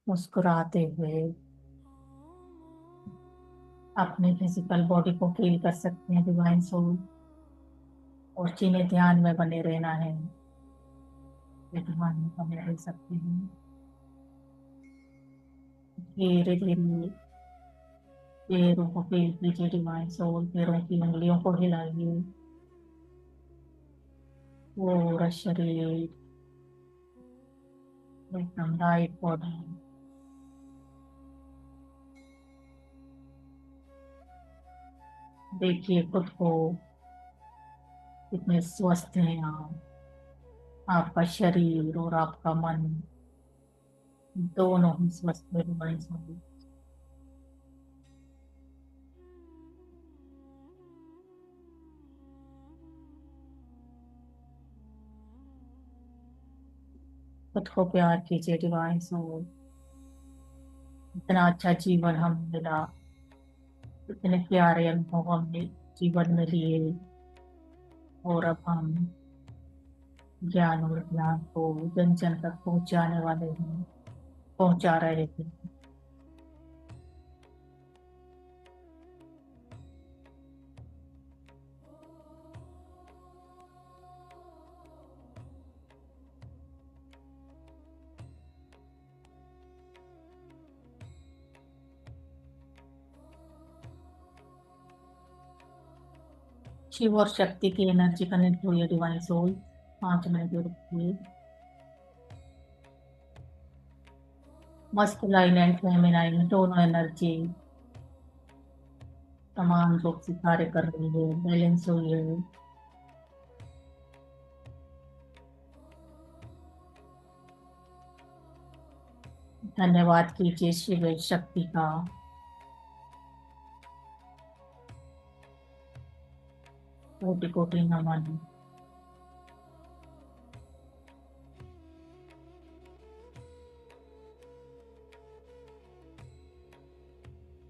मुस्कुराते हुए अपने फिजिकल बॉडी को फील कर सकते हैं डिवाइन सोल, और जिन्हें ध्यान में बने रहना है वे ध्यान में बने रह सकते हैं। धीरे धीरे पैरों को फील कीजिए डिवाइन सोल, पैरों की उंगलियों को हिलाइए, पूरा शरीर एकदम लाइट बॉडी, देखिए खुद को कितने स्वस्थ हैं आप। आपका शरीर और आपका मन दोनों ही स्वस्थ है डिवाइन सोल। खुद को प्यार कीजिए डिवाइन सोल, इतना अच्छा जीवन हम मिला, इतने प्यारे अनुभव हमने जीवन में लिए, और अब हम ज्ञान और ज्ञान को जन जन तक पहुंचाने वाले हैं, पहुंचा रहे थे। शिव और शक्ति की एनर्जी कनेक्ट हुई है डिवाइन सोल। 5 मिनट रुकिए। मस्कुलाइन एंड फेमिनाइन दोनों एनर्जी समान रूप से कार्य कर रही है, बैलेंस हुई है। धन्यवाद कीजिए शिव शक्ति का। कोटि कोटि नमन।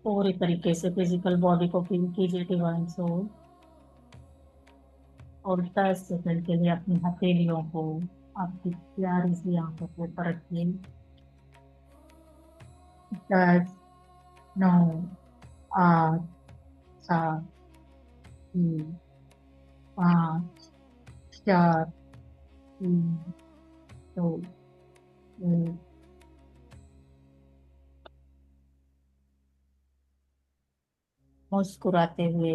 पूरी तरीके से फिजिकल बॉडी को फील कीजिए डिवाइन सोल, और 10 सेकंड के लिए अपनी हथेलियों को आपकी प्यारी सी आंखों के ऊपर रखिए। 10, 9, 8, 7, 6, 5, 4, 3, 2, 1। मुस्कुराते हुए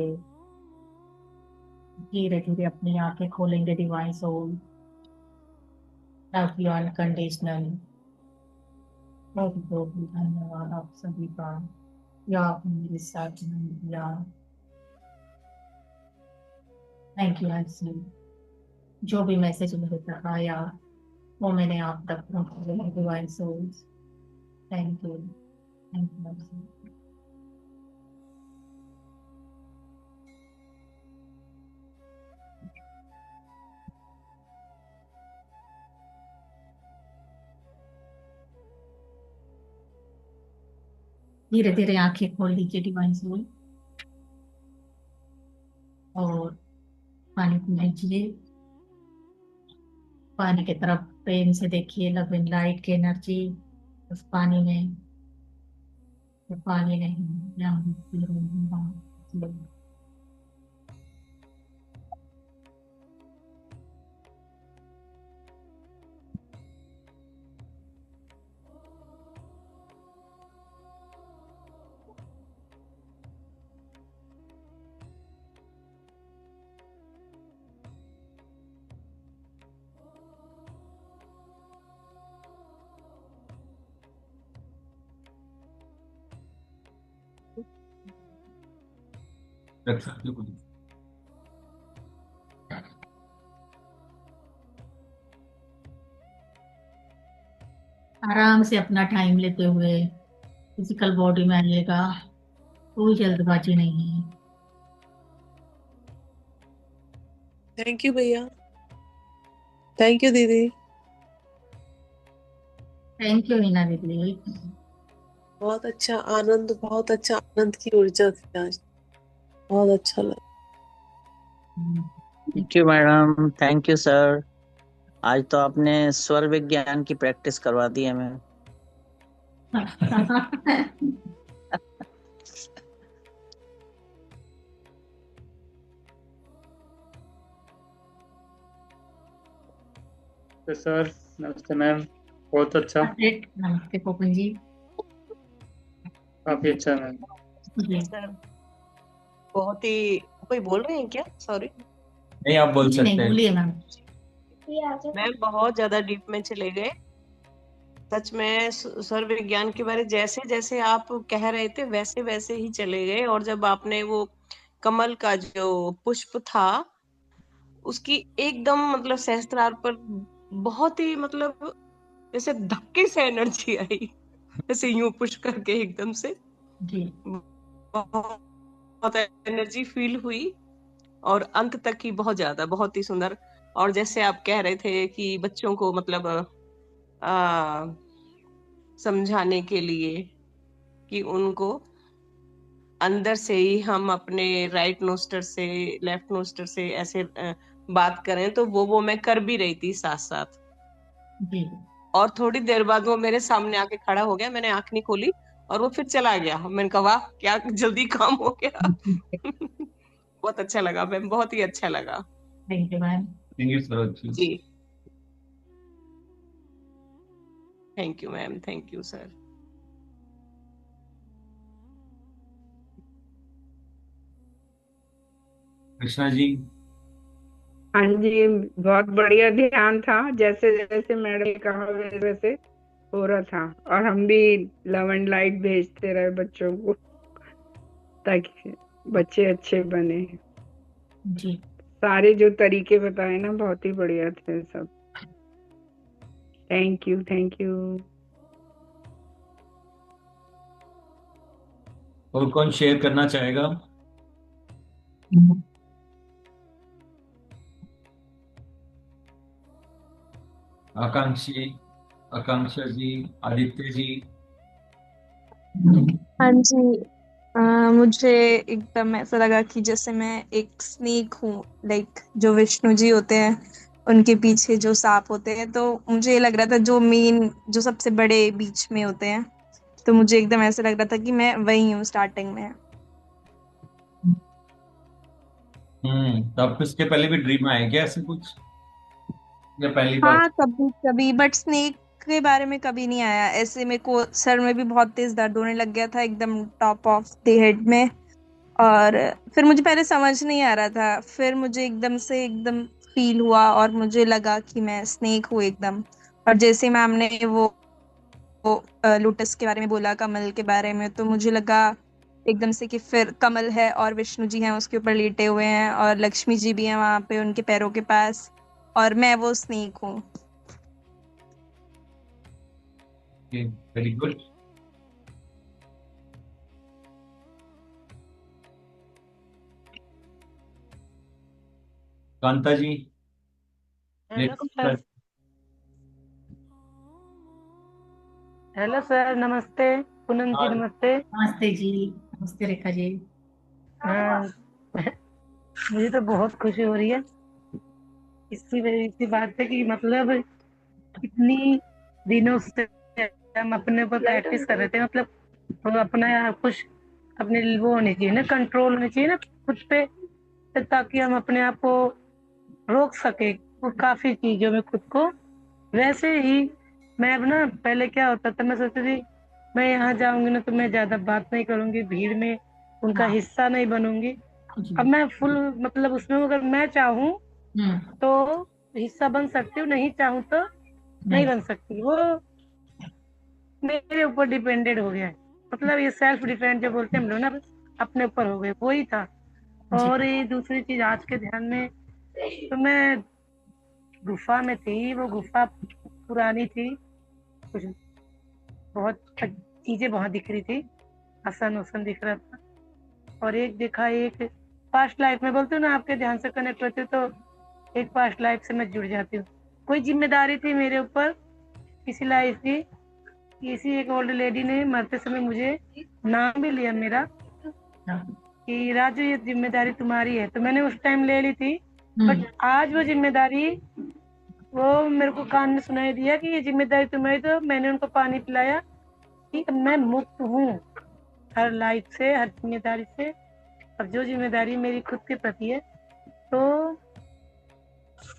धीरे धीरे अपनी आंखें खोलेंगे divine soul. Love you unconditional. बहुत बहुत धन्यवाद आप सभी का, या आपने मेरे साथ नहीं दिया। थैंक यू ऐसी जो भी मैसेज मेरे तक आया वो मैंने आप तक पहुंचाया divine souls. Thank you, thank you. धीरे धीरे आंखें खोल लीजिए डिवाइन सोल, और पानी पी लीजिए। पानी की तरफ प्रेम से देखिए, लव एंड लाइट की एनर्जी उस पानी में। वो पानी नहीं, यहाँ भी पी रही हूँ, वहाँ पी रही हूँ। रख सकते हो कुछ। आराम से अपना टाइम लेते हुए फिजिकल बॉडी में आइएगा, कोई जल्दबाजी नहीं है। थैंक यू भैया, थैंक यू दीदी। थैंक यू हिना दीदी। बहुत अच्छा आनंद, बहुत अच्छा आनंद की ऊर्जा थी आज, बहुत अच्छा लगा। Thank you madam, thank you sir. आज तो आपने स्वर विज्ञान की प्रैक्टिस करवा दी हमें। नमस्ते सर, नमस्ते मैम, बहुत अच्छा, नमस्ते पोपन जी। काफी अच्छा मैम। जी सर बहुत ही, कोई बोल रहे हैं क्या? सॉरी नहीं, आप बोल सकते नहीं, हैं। बोलिए मैम। मैम बहुत ज्यादा डीप में चले गए सच में। स्वर विज्ञान के बारे जैसे जैसे आप कह रहे थे वैसे वैसे ही चले गए, और जब आपने वो कमल का जो पुष्प था उसकी एकदम मतलब सहस्त्रार पर बहुत ही मतलब जैसे धक्के से एनर्जी आई, जैसे यूं पुश करके एकदम से जी बहुत एनर्जी फील हुई, और अंत तक ही बहुत ज्यादा, बहुत ही सुंदर। और जैसे आप कह रहे थे कि बच्चों को मतलब समझाने के लिए कि उनको अंदर से ही हम अपने राइट नोस्टर से लेफ्ट नोस्टर से ऐसे बात करें, तो वो मैं कर भी रही थी साथ साथ। जी और थोड़ी देर बाद वो मेरे सामने आके खड़ा हो गया, मैंने आंख नहीं खोली और वो फिर चला गया। मैंने कहा वाह क्या जल्दी काम हो गया। बहुत अच्छा लगा मैम, बहुत ही अच्छा लगा। Thank you ma'am. Thank you Saroj ji. जी thank you ma'am, thank you sir. Krishna ji. हाँ जी, बहुत बढ़िया ध्यान था, जैसे जैसे मैडम कहा वैसे वैसे हो रहा था। और हम भी लव एंड लाइट भेजते रहे बच्चों को, ताकि बच्चे अच्छे बने। जी सारे जो तरीके बताए ना बहुत ही बढ़िया थे सब। Thank you, thank you. और कौन शेयर करना चाहेगा? आकांक्षी, आकांक्षा जी, आदित्य जी। हाँ जी। मुझे एकदम ऐसा लगा कि जैसे मैं एक स्नेक हूँ, लाइक जो विष्णु जी होते हैं उनके पीछे जो सांप होते हैं, तो मुझे ये लग रहा था जो मेन जो सबसे बड़े बीच में होते हैं, तो मुझे एकदम ऐसा लग रहा था कि मैं वही हूँ स्टार्टिंग में। तो आपको इसके पहले भी ड्रीम आया क्या ऐसे कुछ, या पहली बार? हाँ कभी कभी, बट स्नेक के बारे में कभी नहीं आया। ऐसे मेरे को सर में भी बहुत तेज दर्द होने लग गया था एकदम टॉप ऑफ द हेड में। और फिर मुझे पहले समझ नहीं आ रहा था, फिर मुझे एकदम से एकदम फील हुआ और मुझे लगा कि मैं स्नेक हूँ एकदम। और जैसे मैम ने वो लोटस के बारे में बोला, कमल के बारे में, तो मुझे लगा एकदम से कि फिर कमल है और विष्णु जी हैं उसके ऊपर लेटे हुए हैं और लक्ष्मी जी भी हैं वहां पे उनके पैरों के पास, और मैं वो स्नेक हूँ। Very good. Kanta ji. Hello sir. Hello sir, नमस्ते। पूनम जी नमस्ते। नमस्ते जी। नमस्ते रेखा जी। हाँ, मुझे तो बहुत खुशी हो रही है इसी बात पे कि मतलब इतनी दिनों से हम अपने ऊपर प्रैक्टिस कर रहे थे। मतलब तो अपना कुछ अपने वो होनी चाहिए ना, कंट्रोल होनी चाहिए ना खुद पे, ताकि हम अपने आप को रोक सके वो काफी चीजों में खुद को। वैसे ही मैं अब ना, पहले क्या होता था, मैं सोचती थी मैं यहाँ जाऊंगी ना तो मैं ज्यादा बात नहीं करूंगी, भीड़ में उनका हिस्सा नहीं बनूंगी। अब मैं फुल मतलब उसमें अगर मैं चाहूँ तो हिस्सा बन सकती हूँ, नहीं चाहूँ तो नहीं बन सकती। वो मेरे ऊपर डिपेंडेड हो गया है। मतलब ये सेल्फ डिपेंड जो बोलते हैं हम लोग ना, अपने ऊपर हो गए, वही था। और ये दूसरी चीज आज के ध्यान में, तो मैं गुफा में थी, वो गुफा पुरानी थी, कुछ बहुत चीजें बहुत दिख रही थी, आसन उसन दिख रहा था। और एक देखा, एक पास्ट लाइफ में बोलते हो ना, आपके ध्यान से कनेक्ट होते हो तो एक पास्ट लाइफ से मैं जुड़ जाती हूँ। कोई जिम्मेदारी थी मेरे ऊपर किसी लाइफ की, किसी एक ओल्ड लेडी ने मरते समय मुझे नाम भी लिया मेरा कि राजू ये जिम्मेदारी तुम्हारी है, तो मैंने उस टाइम ले ली थी। बट आज वो जिम्मेदारी, वो मेरे को कान में सुनाई दिया कि ये जिम्मेदारी तुम्हारी, तो मैंने उनको पानी पिलाया कि मैं मुक्त हूँ हर लाइफ से, हर जिम्मेदारी से। अब जो जिम्मेदारी मेरी खुद के प्रति है, तो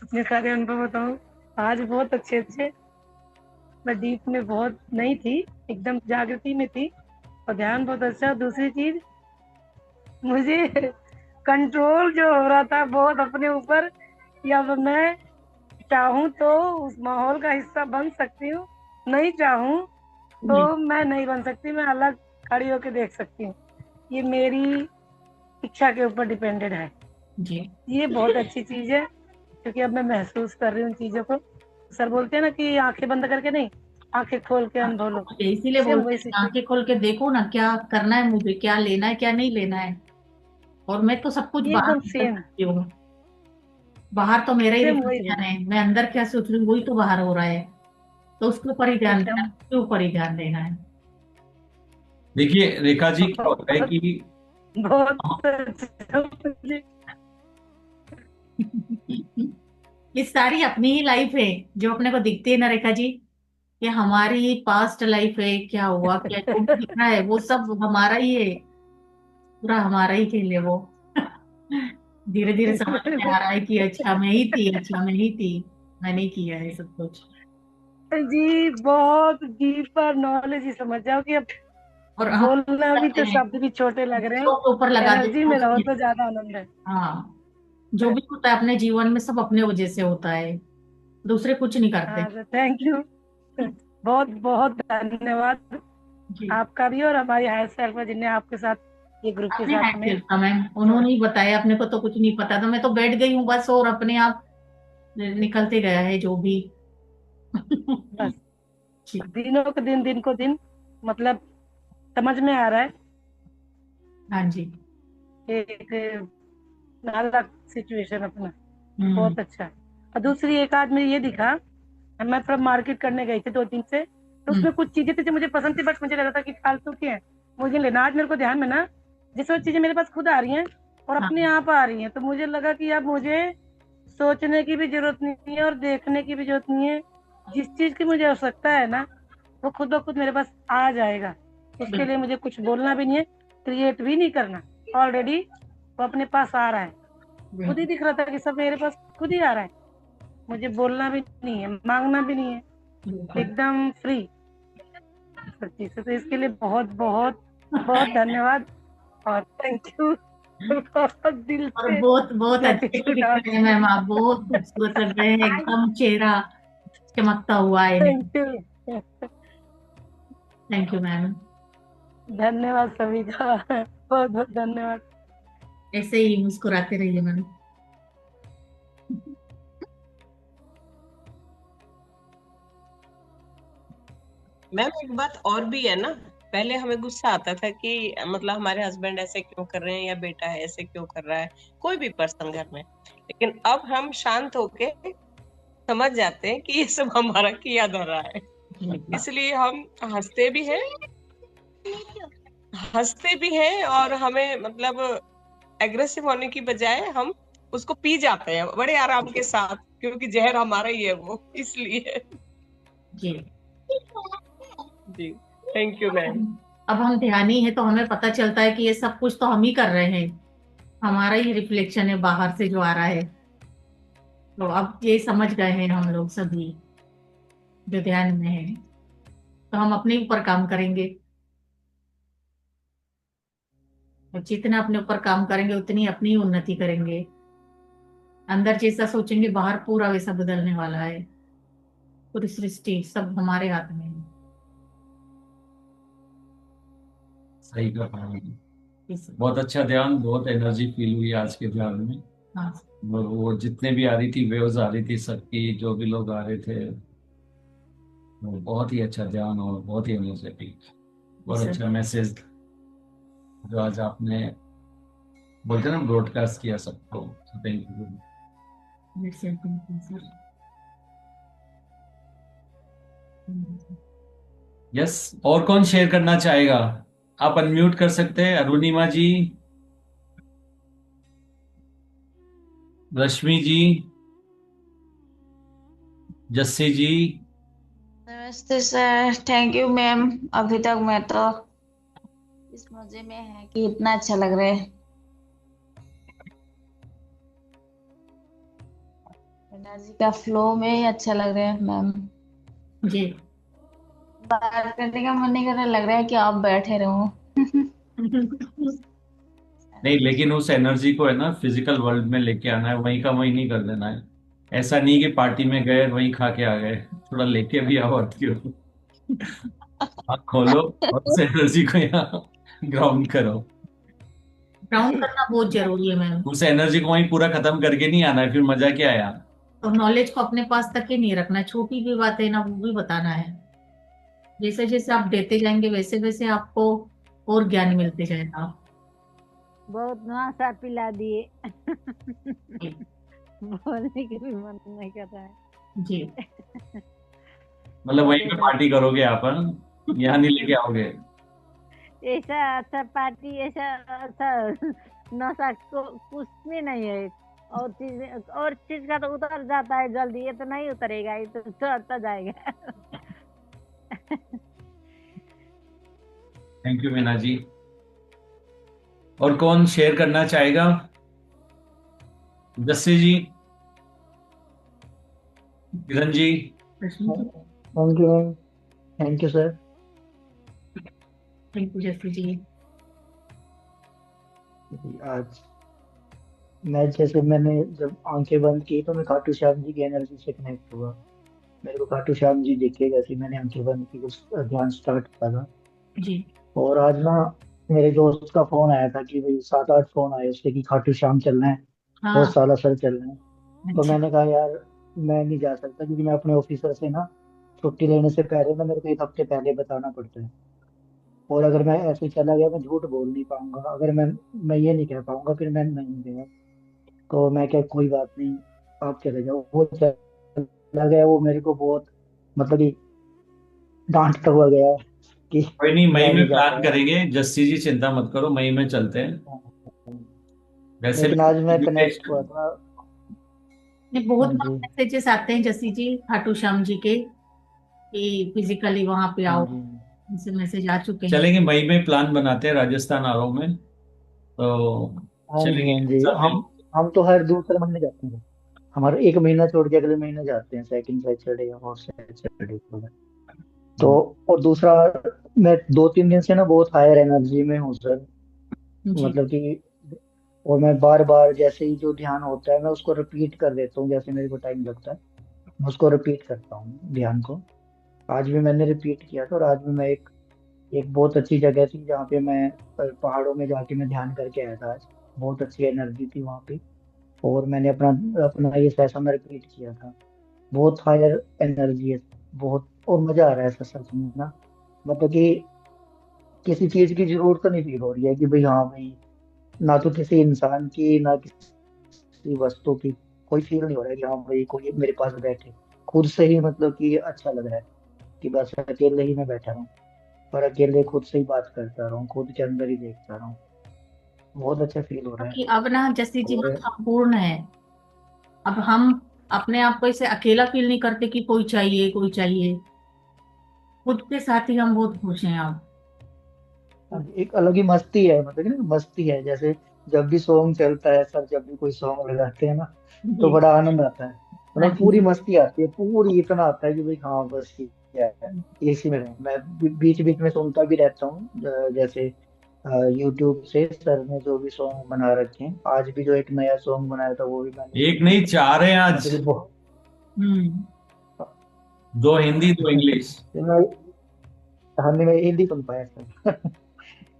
अपने सारे अनुभव बताऊँ, आज बहुत अच्छे अच्छे, मैं डीप में बहुत नहीं थी, एकदम जागृति में थी और ध्यान बहुत अच्छा। दूसरी चीज, मुझे कंट्रोल जो हो रहा था बहुत अपने ऊपर, या मैं चाहूँ तो उस माहौल का हिस्सा बन सकती हूँ, नहीं चाहूँ तो मैं नहीं बन सकती, मैं अलग खड़ी होकर देख सकती हूँ। ये मेरी इच्छा के ऊपर डिपेंडेड है जी। ये बहुत अच्छी चीज है, क्योंकि अब मैं महसूस कर रही हूँ चीजों को। सर बोलते हैं ना कि आंखें बंद करके नहीं, आंखें खोल के अनुभव लो। इसीलिए बोलते हैं आंखें खोल के देखो ना, क्या करना है मुझे, क्या लेना है क्या नहीं लेना है। और मैं तो सब कुछ बाहर एकदम सेम करती हूँ, बाहर तो मेरा ही सेम वही रिफ्लेक्शन है, मैं अंदर क्या सोच रही हूँ वही तो बाहर हो रहा है, तो उसके ऊपर ही ध्यान देना है, उसके ऊपर ही ध्यान देना है। देखिए रेखा जी, क्या होता है कि बहुत अच्छा मुझे। ये सारी अपनी ही लाइफ है जो अपने को दिखती है ना रेखा जी। ये हमारी पास्ट लाइफ है, क्या हुआ क्या जो भी दिख रहा है वो सब हमारा ही है, पूरा हमारा ही खेल है वो। धीरे धीरे समझ में आ रहा है कि अच्छा मैं ही थी, अच्छा मैं ही थी, मैंने किया है सब कुछ। जी बहुत डीपर नॉलेज ही समझ जाओ कि अब और हम बोलना भी करते तो हैं शब्द भी छोटे लग रहे तो ऊपर हैं, लगा एनर्जी देते में रहो हैं। तो ज्यादा आनंद है। हाँ, जो भी होता है अपने जीवन में सब अपने वजह से होता है, दूसरे कुछ नहीं करते। हाँ थैंक यू, बहुत बहुत धन्यवाद जी, आपका भी और हमारी हायर सेल्फ है जिनने आपके साथ ये ग्रुप के अपने साथ हाथ में खेलता मैम, उन्होंने ही बताया, अपने को तो कुछ नहीं पता था, मैं तो बैठ गई हूँ बस और अपने आप निकलते गया है जो भी। बस जी, दिनों को दिन, दिन को दिन, मतलब समझ में आ रहा है हाँ जी। एक अलग सिचुएशन अपना, हम्म। बहुत अच्छा है। और दूसरी एक आज में ये दिखा, मैं थोड़ा मार्केट करने गई थी 2 दिन से, तो हम्म। उसमें कुछ चीजें थी जो मुझे पसंद थी, बट मुझे लगा था कि फालतू की है, मुझे लेना। आज मेरे को ध्यान में ना जिस वो चीजें मेरे पास खुद आ रही हैं और हाँ, अपने आप आ रही हैं, तो मुझे लगा कि अब मुझे सोचने की भी जरूरत नहीं है और देखने की भी जरूरत नहीं है। जिस चीज की मुझे आवश्यकता है ना वो खुद ब खुद मेरे पास आ जाएगा। उसके लिए मुझे कुछ बोलना भी नहीं है, क्रिएट भी नहीं करना, ऑलरेडी वो अपने पास आ रहा है। खुद ही दिख रहा था कि सब मेरे पास खुद ही आ रहा है, मुझे बोलना भी नहीं है, मांगना भी नहीं है, एकदम फ्री सच्ची से। तो इसके लिए बहुत बहुत बहुत धन्यवाद और थैंक यू, बहुत दिल और से बहुत बहुत अच्छे भी ग्रेटिट्यूड दिख रहे हैं मैम, आप आपका। बहुत खूबसूरत लग रहे हैं, एकदम चेहरा चमकता हुआ है। Thank you, thank you ma'am. धन्यवाद सभी का, बहुत बहुत धन्यवाद। ऐसे ही मुस्कुराते रहिए मैम। मैम एक बात और भी है ना, पहले हमें गुस्सा आता था कि मतलब हमारे हस्बैंड ऐसे क्यों कर रहे हैं या बेटा है ऐसे क्यों कर रहा है, कोई भी पर्सन घर में। लेकिन अब हम शांत होके समझ जाते हैं कि ये सब हमारा किया धरा है, इसलिए हम हंसते भी हैं और हमें मतलब एग्रेसिव होने की बजाय हम उसको पी जाते हैं बड़े आराम के साथ, क्योंकि जहर हमारा ही है वो, इसलिए। जी जी थैंक यू मैम। अब हम ध्यानी है तो हमें पता चलता है कि ये सब कुछ तो हम ही कर रहे हैं, हमारा ही रिफ्लेक्शन है बाहर से जो आ रहा है। तो अब ये समझ गए हैं हम लोग सभी जो ध्यान में है, तो हम अपने ऊपर काम करेंगे, और जितना अपने ऊपर काम करेंगे उतनी अपनी उन्नति करेंगे। अंदर जैसा सोचेंगे बाहर पूरा वैसा बदलने वाला है, पूरी सृष्टि सब हमारे हाथ में है। सही कहा। बहुत अच्छा ध्यान, बहुत एनर्जी फील हुई आज के ध्यान में। हाँ, वो जितने भी आ रही थी वेव्स आ रही थी सबकी, जो भी लोग आ रहे थे, वो बहुत ही अच्छा ध्यान और बहुत ही एनर्जेटिक, बहुत अच्छा मैसेज जो आज आपने बोलते हैं ना ब्रॉडकास्ट किया सबको। Thank you. यस, और कौन शेयर करना चाहेगा? आप अनम्यूट कर सकते हैं। अरुणिमा जी, रश्मि जी, जस्सी जी। नमस्ते सर, थैंक यू मैम। अभी तक मैं तो इस मजे में है कि इतना अच्छा लग रहा है, एनर्जी का फ्लो में ही अच्छा लग रहा है मैम। जी बात करने का मन नहीं कर रहा, लग रहा है कि आप बैठे रहो। नहीं, लेकिन उस एनर्जी को है ना फिजिकल वर्ल्ड में लेके आना है, वहीं का वहीं नहीं कर देना है। ऐसा नहीं कि पार्टी में गए वहीं खा के आ गए, थोड़ा लेके भी आओ क्यों। आँख खोलो और उस एनर्जी को यहाँ ग्राउंड करो। ग्राउंड करना बहुत जरूरी है मैम। उस एनर्जी को वहीं पूरा खत्म करके नहीं आना है, फिर मजा क्या है यार। और नॉलेज को अपने पास तक ही नहीं रखना, छोटी भी बात है ना वो भी बताना है। जैसे जैसे आप देते जाएंगे वैसे वैसे आपको और ज्ञान मिलते जाएगा। बहुत नशा पिला दिए। बोलने की भी मन नहीं कर रहा है। जी मतलब वहीं पे पार्टी करोगे आप, हाँ? यहाँ नहीं लेके आओगे। ऐसा अच्छा पार्टी, ऐसा अच्छा नशा कुछ भी नहीं है। और चीज का तो उतर जाता है जल्दी, ये तो नहीं उतरेगा, ये तो चढ़ता जाएगा। Thank you Meena ji. और कौन शेयर करना चाहेगा? Jassi ji, Kiran ji. Thank you ma'am. Thank you sir. Thank you Jassi ji. आज मैंने जब आंखें बंद की तो मैं खाटू श्याम जी की एनर्जी से कनेक्ट हुआ। मेरे को खाटू श्याम जी दिखे जैसे मैंने आंखें बंद की, कुछ ध्यान स्टार्ट किया था। जी। और आज ना मेरे दोस्त का फोन आया था कि भाई 7-8 फोन आए उसके कि खाटू श्याम चलना है, हाँ। बहुत साला सर चलना है। तो अच्छा। मैंने कहा यार मैं नहीं जा सकता, क्योंकि मैं अपने ऑफिसर से ना छुट्टी लेने से पहले ना मेरे को 1 हफ्ते पहले बताना पड़ता है। और अगर मैं ऐसे चला गया मैं झूठ बोल नहीं पाऊंगा, अगर मैं ये नहीं कह पाऊंगा फिर मैं नहीं गया। तो मैं क्या, कोई बात नहीं आप चले जाओ। वो चला गया, वो मेरे को बहुत मतलब कि डांटता हुआ गया कि कोई नहीं, मई मैं में नहीं जा प्लान पाया। करेंगे। जस्सी जी चिंता मत करो, मई में चलते हैं। वैसे लेकिन भी आज मैं कनेक्ट हुआ invitation- था। बहुत हाँ जी। मैसेजेस आते हैं जस्सी जी खाटू श्याम जी के कि फिजिकली वहां पे हाँ आओ, जी। उनसे मैसेज आ चुके हैं। चलेंगे, मई में प्लान बनाते हैं राजस्थान आरो में, तो हाँ जी। चलेंगे हाँ जी। सब मिल। हम तो हर दूसरे महीने जाते हैं। हमारा 1 महीना छोड़ के अगले महीने जाते हैं, सेकंड सैटरडे या फोर्थ सैटरडे को। तो और दूसरा, मैं 2-3 दिन से ना बहुत हायर एनर्जी में हूँ सर। जी। मतलब कि और मैं बार बार जैसे ही जो ध्यान होता है मैं उसको रिपीट कर देता हूँ, जैसे मेरे को टाइम लगता है मैं उसको रिपीट करता हूँ ध्यान को। आज भी मैंने रिपीट किया था। और आज भी मैं एक एक बहुत अच्छी जगह थी जहाँ पे मैं पहाड़ों में जाके मैं ध्यान करके आया था आज। बहुत अच्छी एनर्जी थी वहाँ पे। और मैंने अपना अपना ये सेशन रिपीट किया था। बहुत हायर एनर्जी है, बहुत। और मजा आ रहा है सर सच में ना। मतलब कि किसी चीज की जरूरत नहीं फील हो रही है कि भाई हाँ भाई, ना तो किसी इंसान की ना किसी वस्तु की कोई फील नहीं हो रहा है कि हाँ भाई कोई मेरे पास बैठे। खुद से ही मतलब कि अच्छा लग रहा है कि बस अकेले ही मैं बैठा हूँ, और अकेले खुद से ही बात करता रहा हूँ, खुद के अंदर ही देखता रहा हूँ। बहुत अच्छा फील हो रहा है। कि अब ना जस्सी जी और हम संपूर्ण है। अब हम अपने आप को ऐसे अकेला फील नहीं करते कि कोई चाहिए कोई चाहिए। खुद के साथ ही हम बहुत खुश हैं अब। एक अलग ही मस्ती है, मतलब कि ना मस्ती है। जैसे जब भी सॉन्ग चलता है सर, जब भी कोई सॉन्ग लगाते हैं ना तो जी। बड़ा आनंद आता है। हाँ मतलब पूरी जी। मस्ती आती है, पूरी इतना आता है कि भाई हाँ बस ये है, इसी में रहें। मैं बीच बीच में सुनता भी रहता हूँ। जैसे यूट्यूब से सर ने जो भी सॉन्ग बना रखे हैं, आज भी जो एक नया सॉन्ग बनाया था वो भी मैंने एक सुना। नहीं, 4 हैं आज। मतलब कि बहुत। हम्म। 2 हिंदी 2 इंग्लिश। हमने मैं हिंदी सुन पाया सर। आज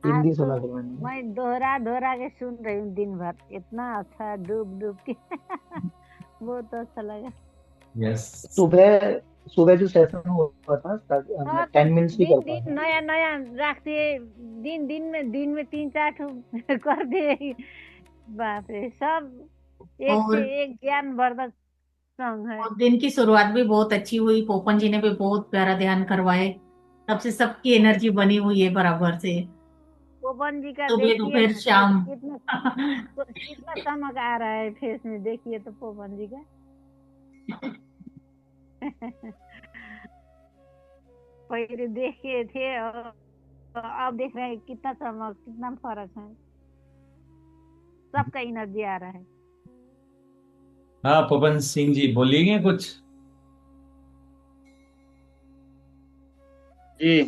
हिंदी तो सुना था मैंने। मैं दोहरा दोहरा के सुन रही हूँ दिन भर, इतना अच्छा डूब डूब के। बहुत अच्छा लगा। यस। सुबह सुबह जो सेशन हुआ था मैं हाँ तो 10 मिनट्स ही कर दिन पाया। दिन नया नया रखते, दिन में 3-4 ठो कर दे। बाप रे, सब एक से और एक ज्ञानवर्धक सॉन्ग है। दिन की शुरुआत भी बहुत अच्छी हुई। पोपन जी ने भी बहुत प्यारा ध्यान करवाए। तब से सबकी एनर्जी बनी हुई है बराबर से। पवन जी का सुबह देखिए दोपहर ना, शाम। कितना कितना चमक आ रहा है फेस में, देखिए तो पवन जी का। पहले देखे थे और अब देख रहे हैं, कितना चमक, कितना फर्क है। सबका एनर्जी आ रहा है। हाँ पवन सिंह जी बोलिए कुछ। जी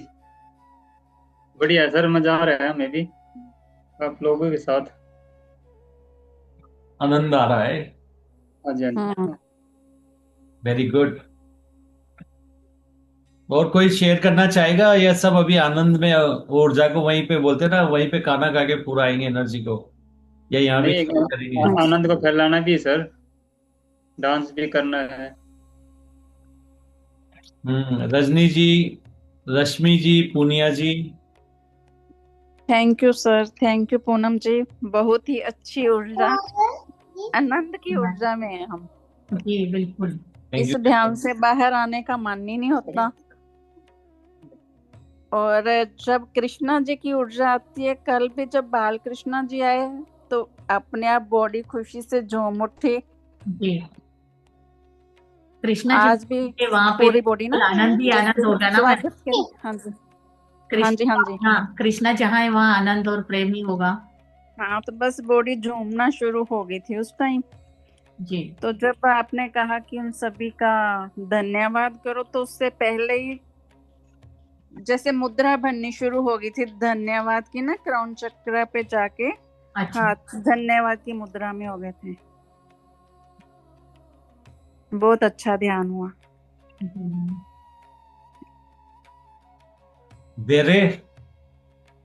बढ़िया है सर, मजा आ रहा है हमें भी आप लोगों के साथ। आनंद आ रहा है। हाँ जी हाँ जी। Very good. और कोई शेयर करना चाहेगा या सब अभी आनंद में ऊर्जा को वहीं पे बोलते हैं ना, वहीं पे खाना खा के पूरा आएंगे एनर्जी को, या यहाँ भी नहीं, एक शेयर करेंगे? आनंद को फैलाना भी है सर, डांस भी करना है। Rajni ji, Rashmi ji, Puniya ji. Thank you sir, thank you Poonam ji. बहुत ही अच्छी ऊर्जा, आनंद की ऊर्जा में है हम। जी बिल्कुल। थैंक इस यू। ध्यान से बाहर आने का मन ही नहीं होता। और जब कृष्णा जी की ऊर्जा आती है, कल भी जब बाल कृष्णा जी आए तो अपने आप बॉडी खुशी से झूम उठी। जी, कृष्णा आज जी भी के वहां पे पूरी बॉडी ना आनंद ही आनंद होगा ना मैम। स्वागत के। हाँ जी, हाँ जी, कृष्ण हाँ जी। हाँ, कृष्णा जहाँ है वहाँ आनंद और प्रेम ही होगा। हाँ, तो बस बॉडी झूमना शुरू हो गई थी उस टाइम। जी, तो जब आपने कहा कि उन सभी का धन्यवाद करो, तो उससे पहले ही जैसे मुद्रा बननी शुरू हो गई थी धन्यवाद की ना, क्राउन चक्र पे जाके अच्छा। हाथ धन्यवाद की मुद्रा में हो गए थे। बहुत अच्छा ध्यान हुआ। धीरे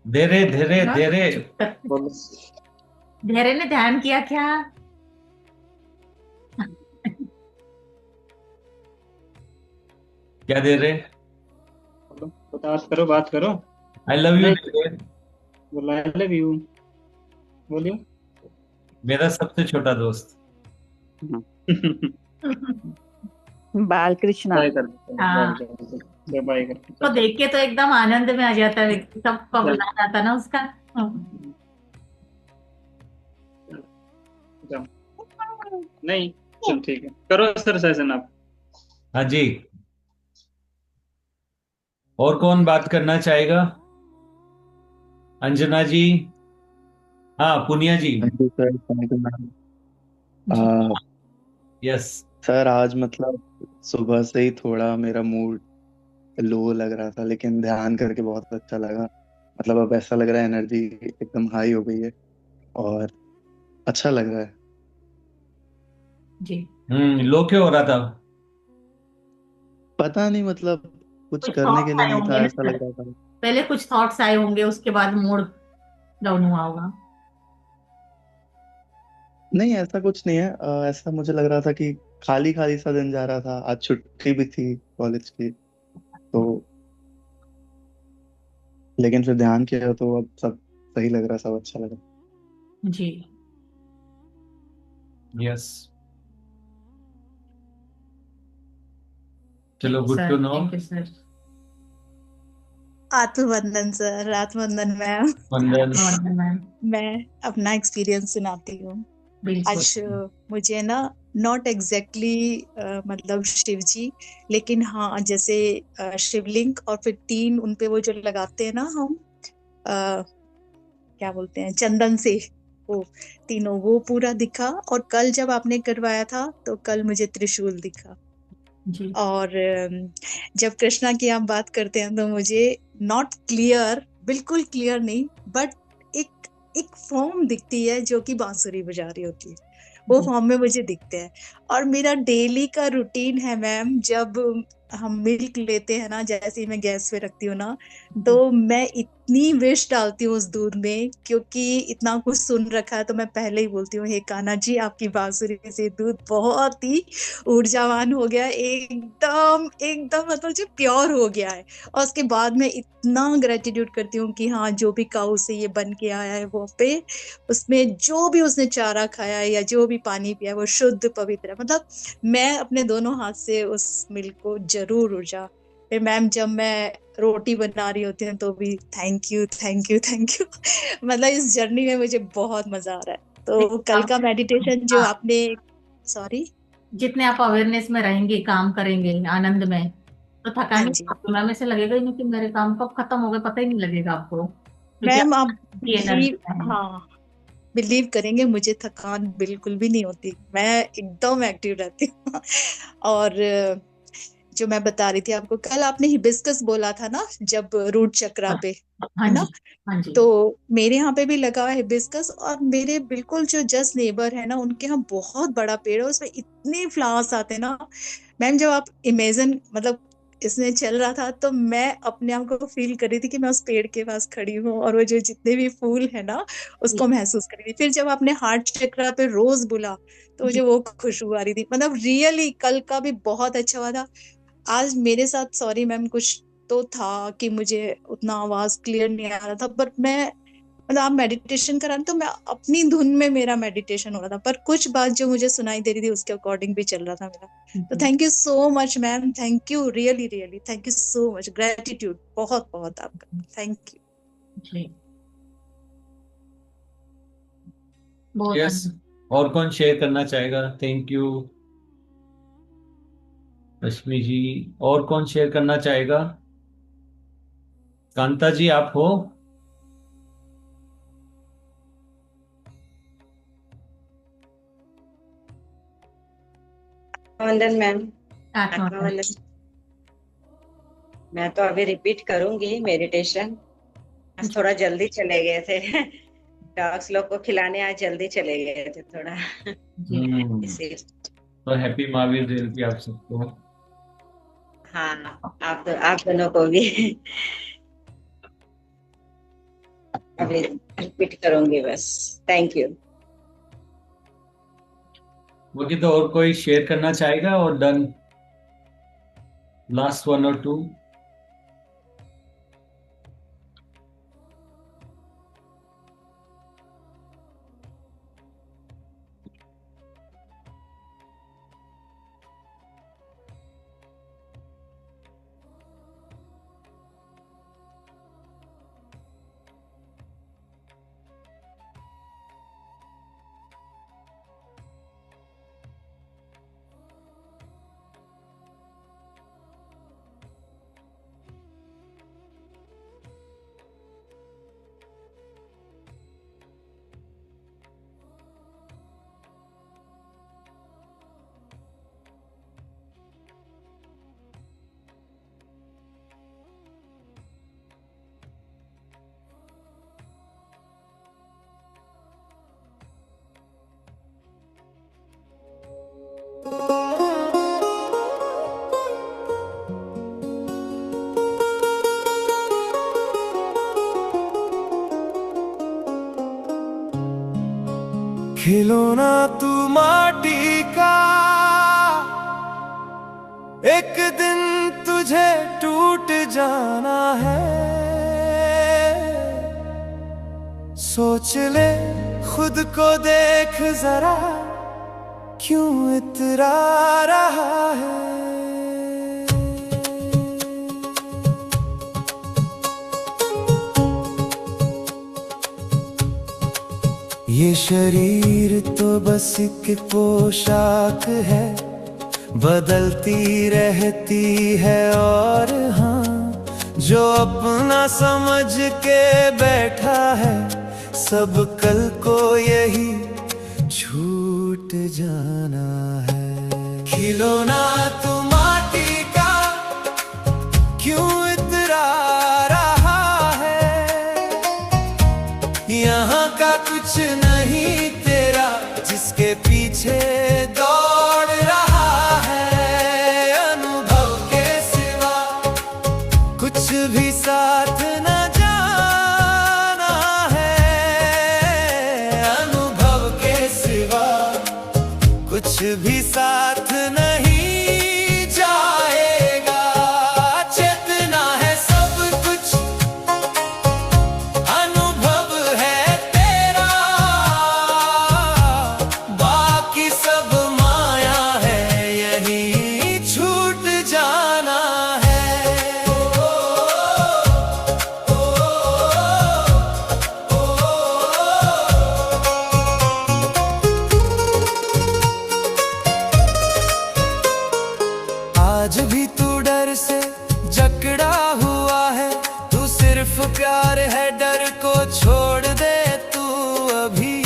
धीरे धीरे धीरे धैर्य ने ध्यान किया क्या? क्या दे रहे? बात करो, बात करो। I love you. बोलो आई लव यू, बोलिए। मेरा सबसे छोटा दोस्त। बाल कृष्णा। बाय कर हाँ। बाय कर। तो देख के तो एकदम आनंद में आ जाता है, सबको बुला जाता ना उसका। नहीं, चल ठीक है, करो सर सेशन आप। हाँ जी, और कौन बात करना चाहेगा? अंजना जी, हाँ Puniya ji. Sir thank you ma'am. Yes sir आज मतलब सुबह से ही थोड़ा मेरा मूड लो लग रहा था, लेकिन ध्यान करके बहुत अच्छा लगा। मतलब अब ऐसा लग रहा है एनर्जी एकदम हाई हो गई है और अच्छा लग रहा है। जी। लो क्यों हो रहा था? पता नहीं, मतलब कुछ कुछ करने के थॉट्स लिए आए नहीं होंगे था, ना ऐसा सर? लग रहा था। पहले कुछ थॉट्स आए होंगे, उसके बाद मूड डाउन हुआ होगा। नहीं ऐसा कुछ नहीं है। ऐसा मुझे लग रहा था कि खाली खाली सा दिन जा रहा था। आज छुट्टी भी थी कॉलेज की, तो लेकिन फिर ध्यान किया तो अब सब सही लग रहा, सब अच्छा लग रहा। जी। यस, चलो, good to know. Thank you sir. आत्मवंदन सर, आत्मवंदन मैम। वंदन। मैम। मैं अपना एक्सपीरियंस सुनाती हूँ। बिल्कुल। आज मुझे ना नॉट एग्जैक्टली मतलब शिव जी, लेकिन हाँ जैसे शिवलिंग और फिर तीन उन पे वो जो लगाते हैं ना हम क्या बोलते हैं, चंदन से, वो तीनों वो पूरा दिखा। और कल जब आपने करवाया था तो कल मुझे त्रिशूल दिखा। जी। और जब कृष्णा की आप बात करते हैं तो मुझे नॉट क्लियर, बिल्कुल क्लियर नहीं, बट एक एक फॉर्म दिखती है जो कि बांसुरी बजा रही होती है, वो फॉर्म में मुझे दिखते हैं। और मेरा डेली का रूटीन है मैम, जब हम मिल्क लेते हैं ना, जैसे ही मैं गैस पे रखती हूँ ना, तो मैं इतनी विश डालती हूँ उस दूध में, क्योंकि इतना कुछ सुन रखा है तो मैं पहले ही बोलती हूँ, हे कान्हा जी आपकी बांसुरी से दूध बहुत ही ऊर्जावान हो गया, एकदम एकदम मतलब जो प्योर हो गया है। और उसके बाद मैं इतना ग्रेटिट्यूड करती हूँ कि हाँ जो भी काऊ से ये बन के आया है वो पे, उसमें जो भी उसने चारा खाया है या जो भी पानी पिया वो शुद्ध पवित्र है। मतलब मैं अपने दोनों हाथ से उस मिल्क को जरूर ऊर्जा। फिर मैम जब मैं रोटी बना रही होती हूँ तो भी thank you thank you thank you. मतलब इस जर्नी में मुझे बहुत मजा आ रहा है। तो कल का मेडिटेशन जो आपने, सॉरी, जितने आप अवेयरनेस में रहेंगे, काम करेंगे आनंद में, तो थकान मैम ऐसे लगेगा ही नहीं कि मेरे काम कब खत्म हो गए, पता ही नहीं लगेगा आपको। मैम आप एनर्जी हाँ बिलीव करेंगे, मुझे थकान बिल्कुल भी नहीं होती, मैं एकदम एक्टिव रहती हूँ। और जो मैं बता रही थी आपको, कल आपने हिबिस्कस बोला था ना जब रूट चक्रा पे, है ना, तो मेरे यहाँ पे भी लगा हुआ है हिबिस्कस। और मेरे बिल्कुल जो जस्ट नेबर है ना, उनके यहाँ बहुत बड़ा पेड़ है, उसमें इतने फ्लावर्स आते हैं ना मैम। जब आप इमेजिन, मतलब इसमें चल रहा था तो मैं अपने आप को फील कर रही थी कि मैं उस पेड़ के पास खड़ी हूँ और वो जो जितने भी फूल है ना उसको महसूस कर रही थी। फिर जब आपने हार्ट चक्र पे रोज बोला तो मुझे वो खुशबू आ रही थी। मतलब रियली कल का भी बहुत अच्छा हुआ था। आज मेरे साथ सॉरी मैम कुछ तो था कि मुझे उतना आवाज क्लियर नहीं आ रहा था, बट मैं मतलब आप मेडिटेशन करा रहे, तो मैं अपनी धुन में मेरा मेडिटेशन हो रहा था, पर कुछ बात जो मुझे सुनाई दे रही थी उसके अकॉर्डिंग भी चल रहा था मेरा। तो thank you so much ma'am, thank you, really really thank you so much, gratitude बहुत बहुत आपका, थैंक यू जी बहुत यस, और कौन शेयर करना चाहेगा? थैंक यू रश्मि जी। और कौन शेयर करना चाहेगा? कांता जी आप हो? वंदन मैम, आत्मवंदन। मैं तो अभी रिपीट करूंगी मेडिटेशन। आज थोड़ा जल्दी चले गए थे, डॉग्स लोग को खिलाने आज जल्दी चले गए थे थोड़ा, इसीलिए। तो हैप्पी महावीर जयंती आप सबको। हाँ, आप दोनों को भी। अभी रिपीट करूंगी बस। Thank you. बाकी तो और कोई शेयर करना चाहेगा? और डन, लास्ट 1 or 2। खिलौना तू माटी का, एक दिन तुझे टूट जाना है। सोच ले खुद को देख जरा, क्यों इतरा रहा है। ये शरीर तो बस एक पोशाक है, बदलती रहती है। और हाँ, जो अपना समझ के बैठा है, सब कल को यही छूट जाना है। खिलौना तू माटी का, क्यों इतरा रहा है। यहाँ का कुछ नहीं तेरा, जिसके पीछे दौड़ रहा है। अनुभव के सिवा कुछ भी साथ न जाना है। अनुभव के सिवा कुछ भी साथ नहीं जाएगा। चेतना है सब कुछ, अनुभव है तेरा, बाकी सब माया है, यही छूट जाना है। आज भी तू डर से जकड़ा हुआ है, तू सिर्फ प्यार है, डर को छोड़ दे तू अभी।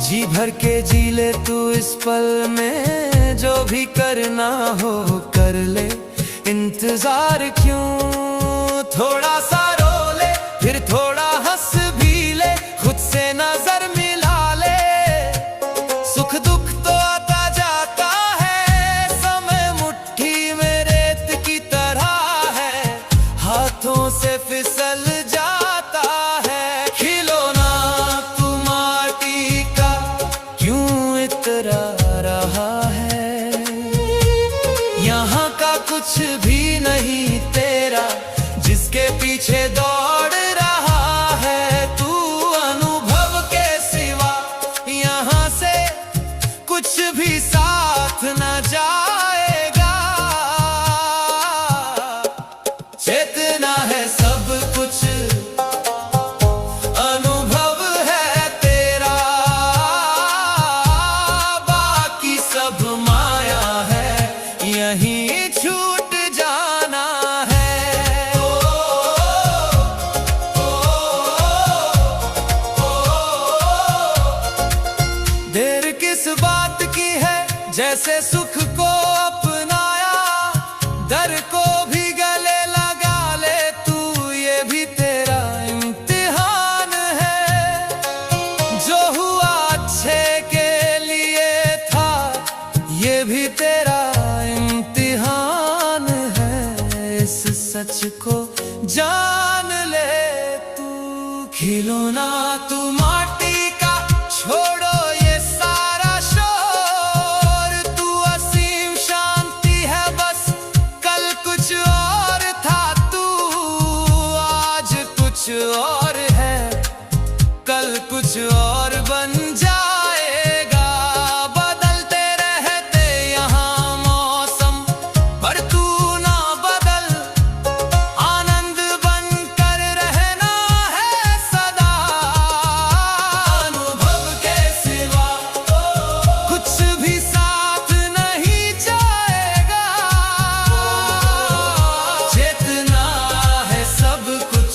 जी भर के जी ले तू इस पल में, जो भी करना हो कर ले, इंतजार क्यों। थोड़ा सा रो ले, फिर थोड़ा हंस भी ले, खुद से नजर मिला ले। सुख दुख तो आता जाता है, समय मुट्ठी में रेत की तरह है, हाथों से फिसल जाता है। खिलौना तू माटी का, क्यों इतरा रहा है। यहाँ का कुछ भी नहीं तेरा, जिसके पीछे दौड़ रहा है तू। भी साथ न जाएगा। चेतना है सब कुछ, अनुभव है तेरा, बाकी सब माया है, यहीं छूट जाना है। देर किस बात की है, जैसे सुख को अपनाया, दर को भी गले लगा ले तू, ये भी तेरा इम्तिहान है। जो हुआ अच्छे के लिए था, ये भी तेरा इम्तिहान है। इस सच को जान ले तू, खिलौना तू माटी का, छोड़ो ये सारा शोर, तू असीम शांति है बस, कल कुछ और था तू, आज कुछ और है, कल कुछ और बन जाएगा। बदलते रहते यहाँ मौसम, पर तू ना बदल, आनंद बनकर रहना है सदा। अनुभव के सिवा कुछ भी साथ नहीं जाएगा। चेतना है सब कुछ,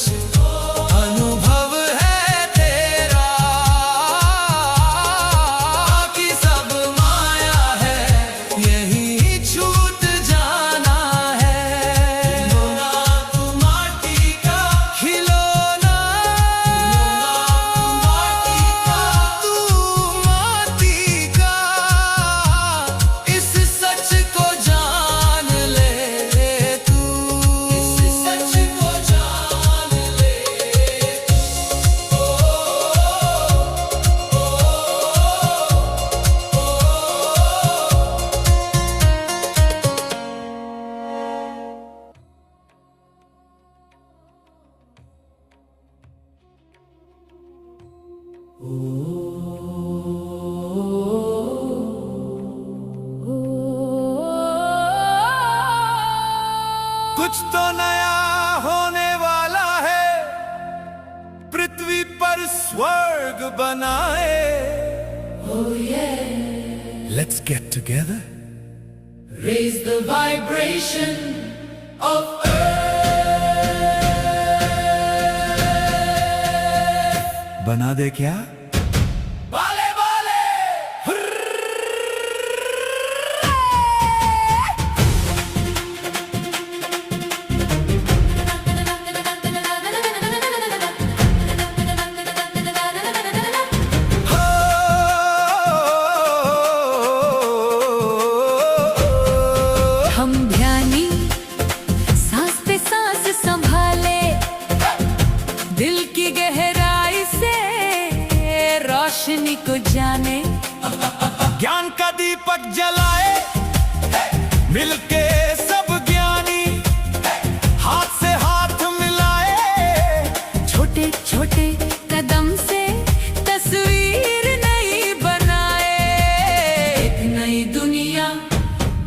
अनुभव है तेरा, बाकी सब माया है, यही छूट जाना है। खिलौना तू माटी का, खिलौना तू माटी का, इस सच को जान ले तू, इस सच को जान ले। कुछ तो नया होने वाला है, पृथ्वी पर स्वर्ग बनाए। Oh yeah, let's get together, raise the vibration of earth। बना दे क्या? बाले बाले हम ध्यानी सांस पे सांस संभाले, दिल की गहराई से रोशनी को जाने, ज्ञान का दीपक जलाए, मिलके सब ज्ञानी, हाथ से हाथ मिलाए। छोटे छोटे कदम से तस्वीर नई बनाए, एक नई दुनिया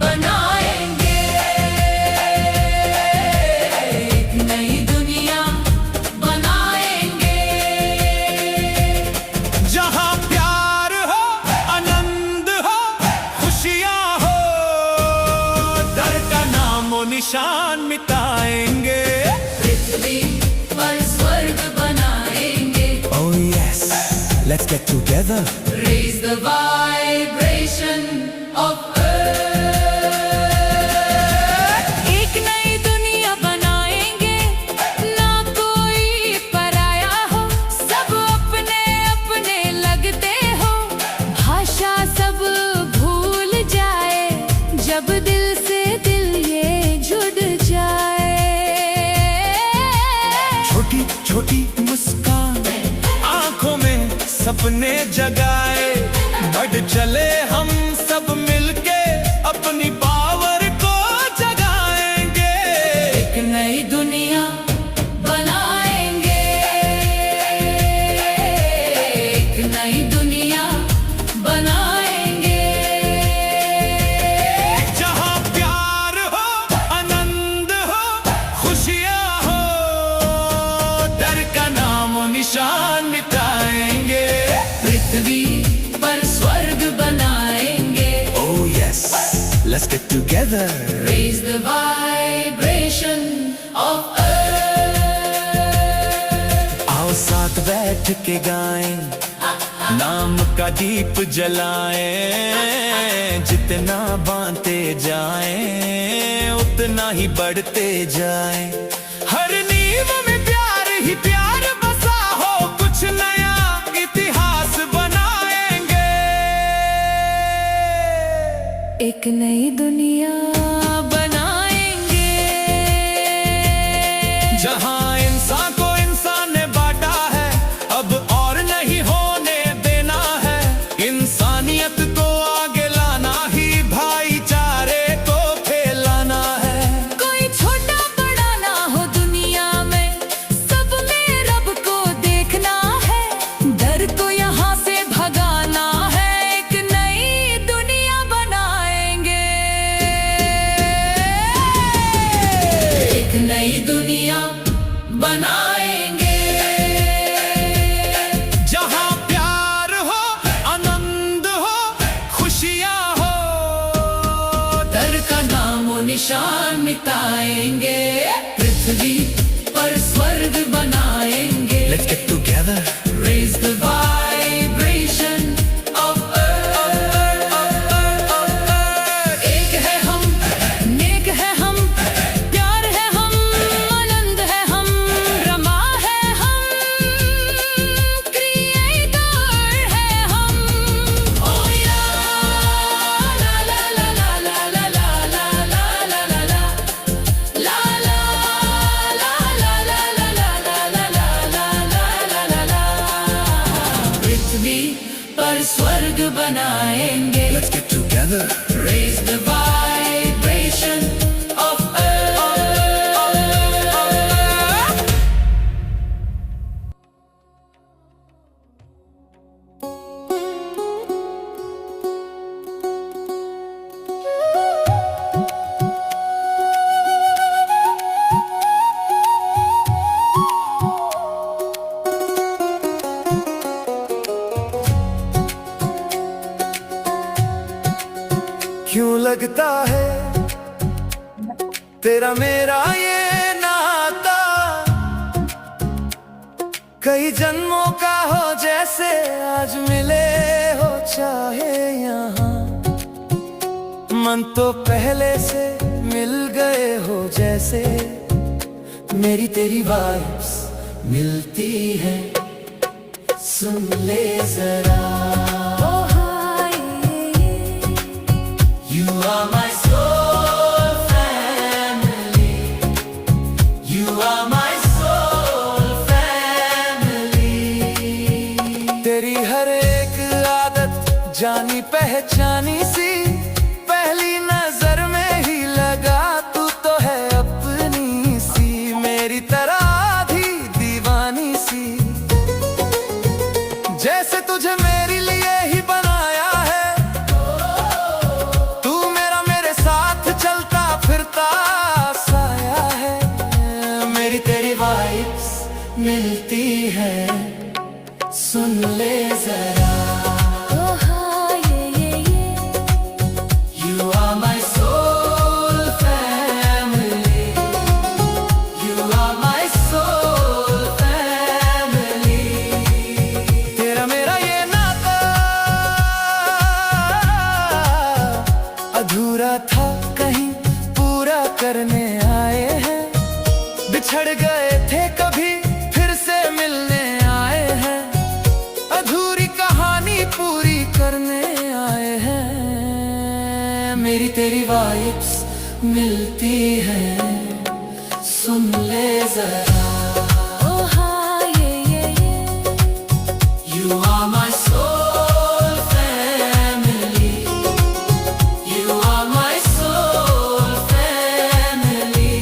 बनाएंगे, एक नई दुनिया बनाएंगे। जहाँ प्यार हो, आनंद हो, खुशियाँ हो, डर का नामो निशान मिटाएंगे। पृथ्वी पर स्वर्ग बनाएंगे। Oh yes, let's get together, Raise the vibration of earth। एक नई दुनिया बनाएंगे, ना कोई पराया हो, सब अपने अपने लगते हो, भाषा सब भूल जाए, जब दिल से दिल ये जुड़ जाए। छोटी छोटी मुस्कान आंखों में सपने जगाए, बढ़ चले हम सब मिलके, अपनी पावर को जगाएंगे। एक नई दुनिया बनाएंगे, एक नई दुनिया बनाएंगे। Let's get together. Raise the vibration of earth. आओ साथ बैठ के गाएं, नाम का दीप जलाएं। जितना बांधते जाएं उतना ही बढ़ते जाएं। हर नींव में प्यार ही प्यार बसा हो, कुछ नया इतिहास बनाएंगे। एक नई दुनिया बनाएंगे, जहां इंसान को इंसान ने बांटा है, अब और नहीं होने देना है। इंसानियत को आगे लाना ही भाईचारे को फैलाना है। कोई छोटा बड़ा ना हो दुनिया में, सब में रब को देखना है। डर को यहाँ से भगाना है, एक नई दुनिया बनाएंगे। एक नई दुनिया बनाएंगे, जहां प्यार हो, आनंद हो, खुशियां हो। डर का नामो निशान मिटाएंगे। पृथ्वी पर स्वर्ग बनाएंगे। Let's get together. Raise the vibration of earth. एक है हम, नेक है हम, प्यार है हम, आनंद है हम, रमा है हम, क्रिएटर है हम। Oh yeah, la la la la la la la la la la la la la la la la la la la। पृथ्वी पर स्वर्ग बनाएंगे। Let's get together. Raise the vibration of earth. क्यों लगता है तेरा मेरा ये नाता कई जन्मों का हो, जैसे आज मिले हो चाहे यहाँ। मन तो पहले से मिल गए हो जैसे, मेरी तेरी वाइब्स मिलती है। सुन ले जरा, You are my soul family. You are my soul family. तेरी हर एक आदत जानी पहचानी सी, पहली नजर में ही लगा तू तो है अपनी सी। मेरी तरह आधी दीवानी सी, जैसे तुझे मेरे लिए ही बनाया है। तू मेरा मेरे साथ चलता फिरता साया है। मेरी तेरी वाइब्स मिलती है, सुन ले जरा। You are my soul family. You are my soul family. तेरा मेरा ये नाता अधूरा था, कहीं पूरा करने आए हैं। बिछड़ गए थे कभी फिर से मिलने आए हैं। अधूरी कहानी पूरी करने आए हैं। मेरी तेरी वाइब्स मिलती है, सुन ले जरा। You are my soul family. You are my soul family.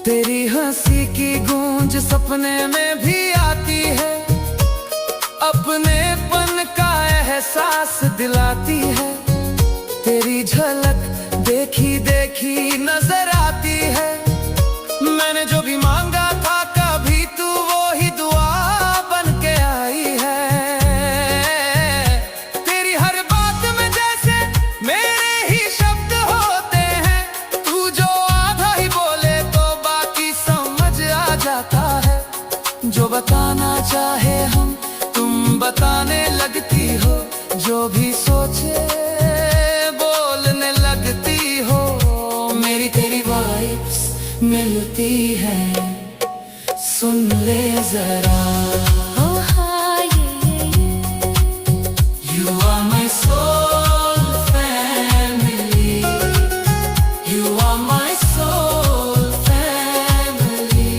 तेरी हंसी की गूंज सपने में भी आती है। अपनेपन का एहसास दिलाती है। तेरी झलक देखी देखी नजर आती है। मैंने जो भी मांगा था कभी तू वो ही दुआ बन के आई है। चाहे हम, तुम बताने लगती हो, जो भी सोचे बोलने लगती हो। मेरी तेरी वाइब्स मिलती है, सुन ले जरा। You are my soul family, you are my soul family।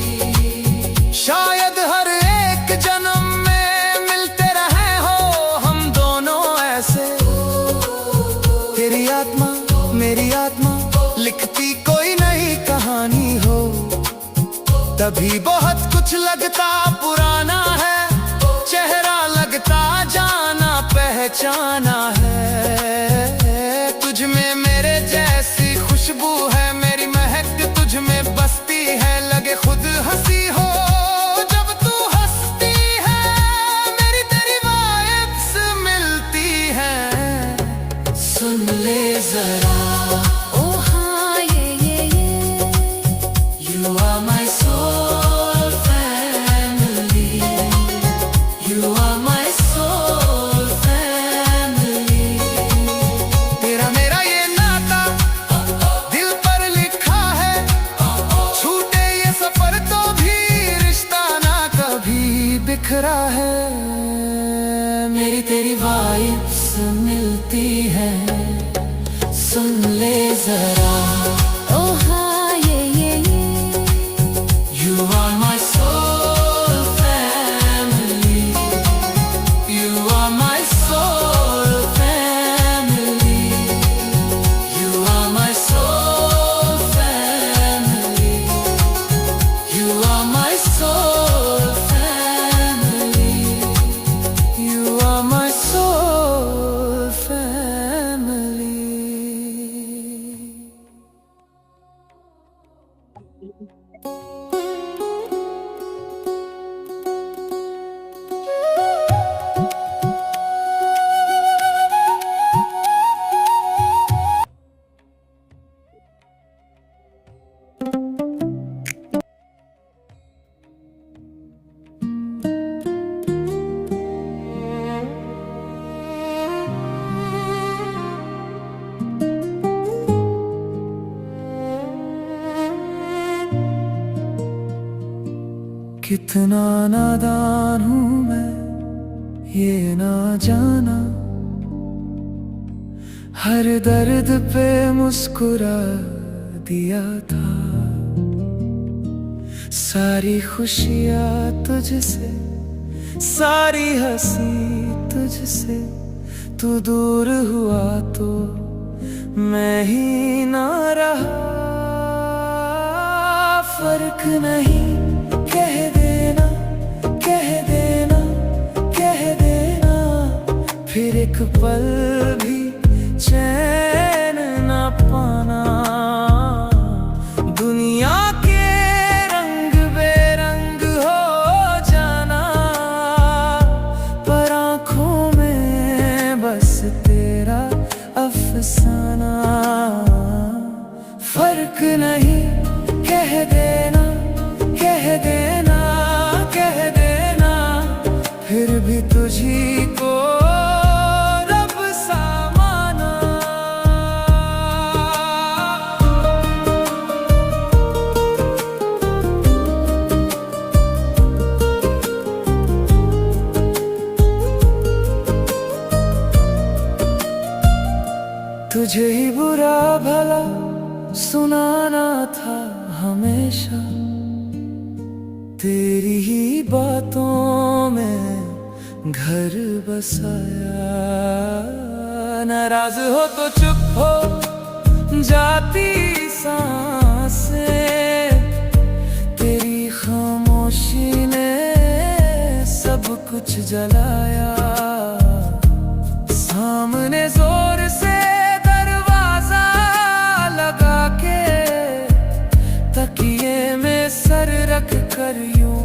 शायद हर एक जन्म में मिलते रहे हो हम दोनों ऐसे। तेरी आत्मा मेरी आत्मा लिखती कोई नई कहानी हो, तभी बहुत कुछ लगता पुराना है, चेहरा लगता जाना पहचाना है। तुझ में मेरे जैसी खुशबू है, मेरी महक तुझ में बसती है, लगे खुद हंसी हो जब तू हंसती है। मेरी तेरी वाइब्स मिलती है, सुन ले जरा। You are my soul family, you are my soul family। तेरा मेरा ये नाता दिल पर लिखा है, छूटे ये सफर तो भी रिश्ता ना कभी बिखरा है। मेरी तेरी वाइब्स मिलती है, सुन ले जरा। You are my soul family, you are my soul family, you are my soul family, you are my soul family, you are my soul family। कितना नादान हूँ मैं ये ना जाना, हर दर्द पे मुस्कुरा दिया था। सारी खुशियाँ तुझसे, सारी हंसी तुझसे, तू दूर हुआ तो मैं ही ना रहा। फर्क नहीं कह देना, कह देना, कह देना, फिर एक पल भी चैन ना पाना। दुनिया के रंग बेरंग हो जाना, पर आँखों में बस तेरा अफसाना। फर्क नहीं कह देना, कह देना, कह देना, फिर भी तुझी को रब सा माना। तुझे ही बुरा भला सुनाना था हमेशा, तेरी ही बातों में घर बसाया। नाराज हो तो चुप हो जाती सांसें, तेरी खामोशी ने सब कुछ जलाया। सामने जोर से दरवाजा लगा के, तकिए में सर रख कर यूं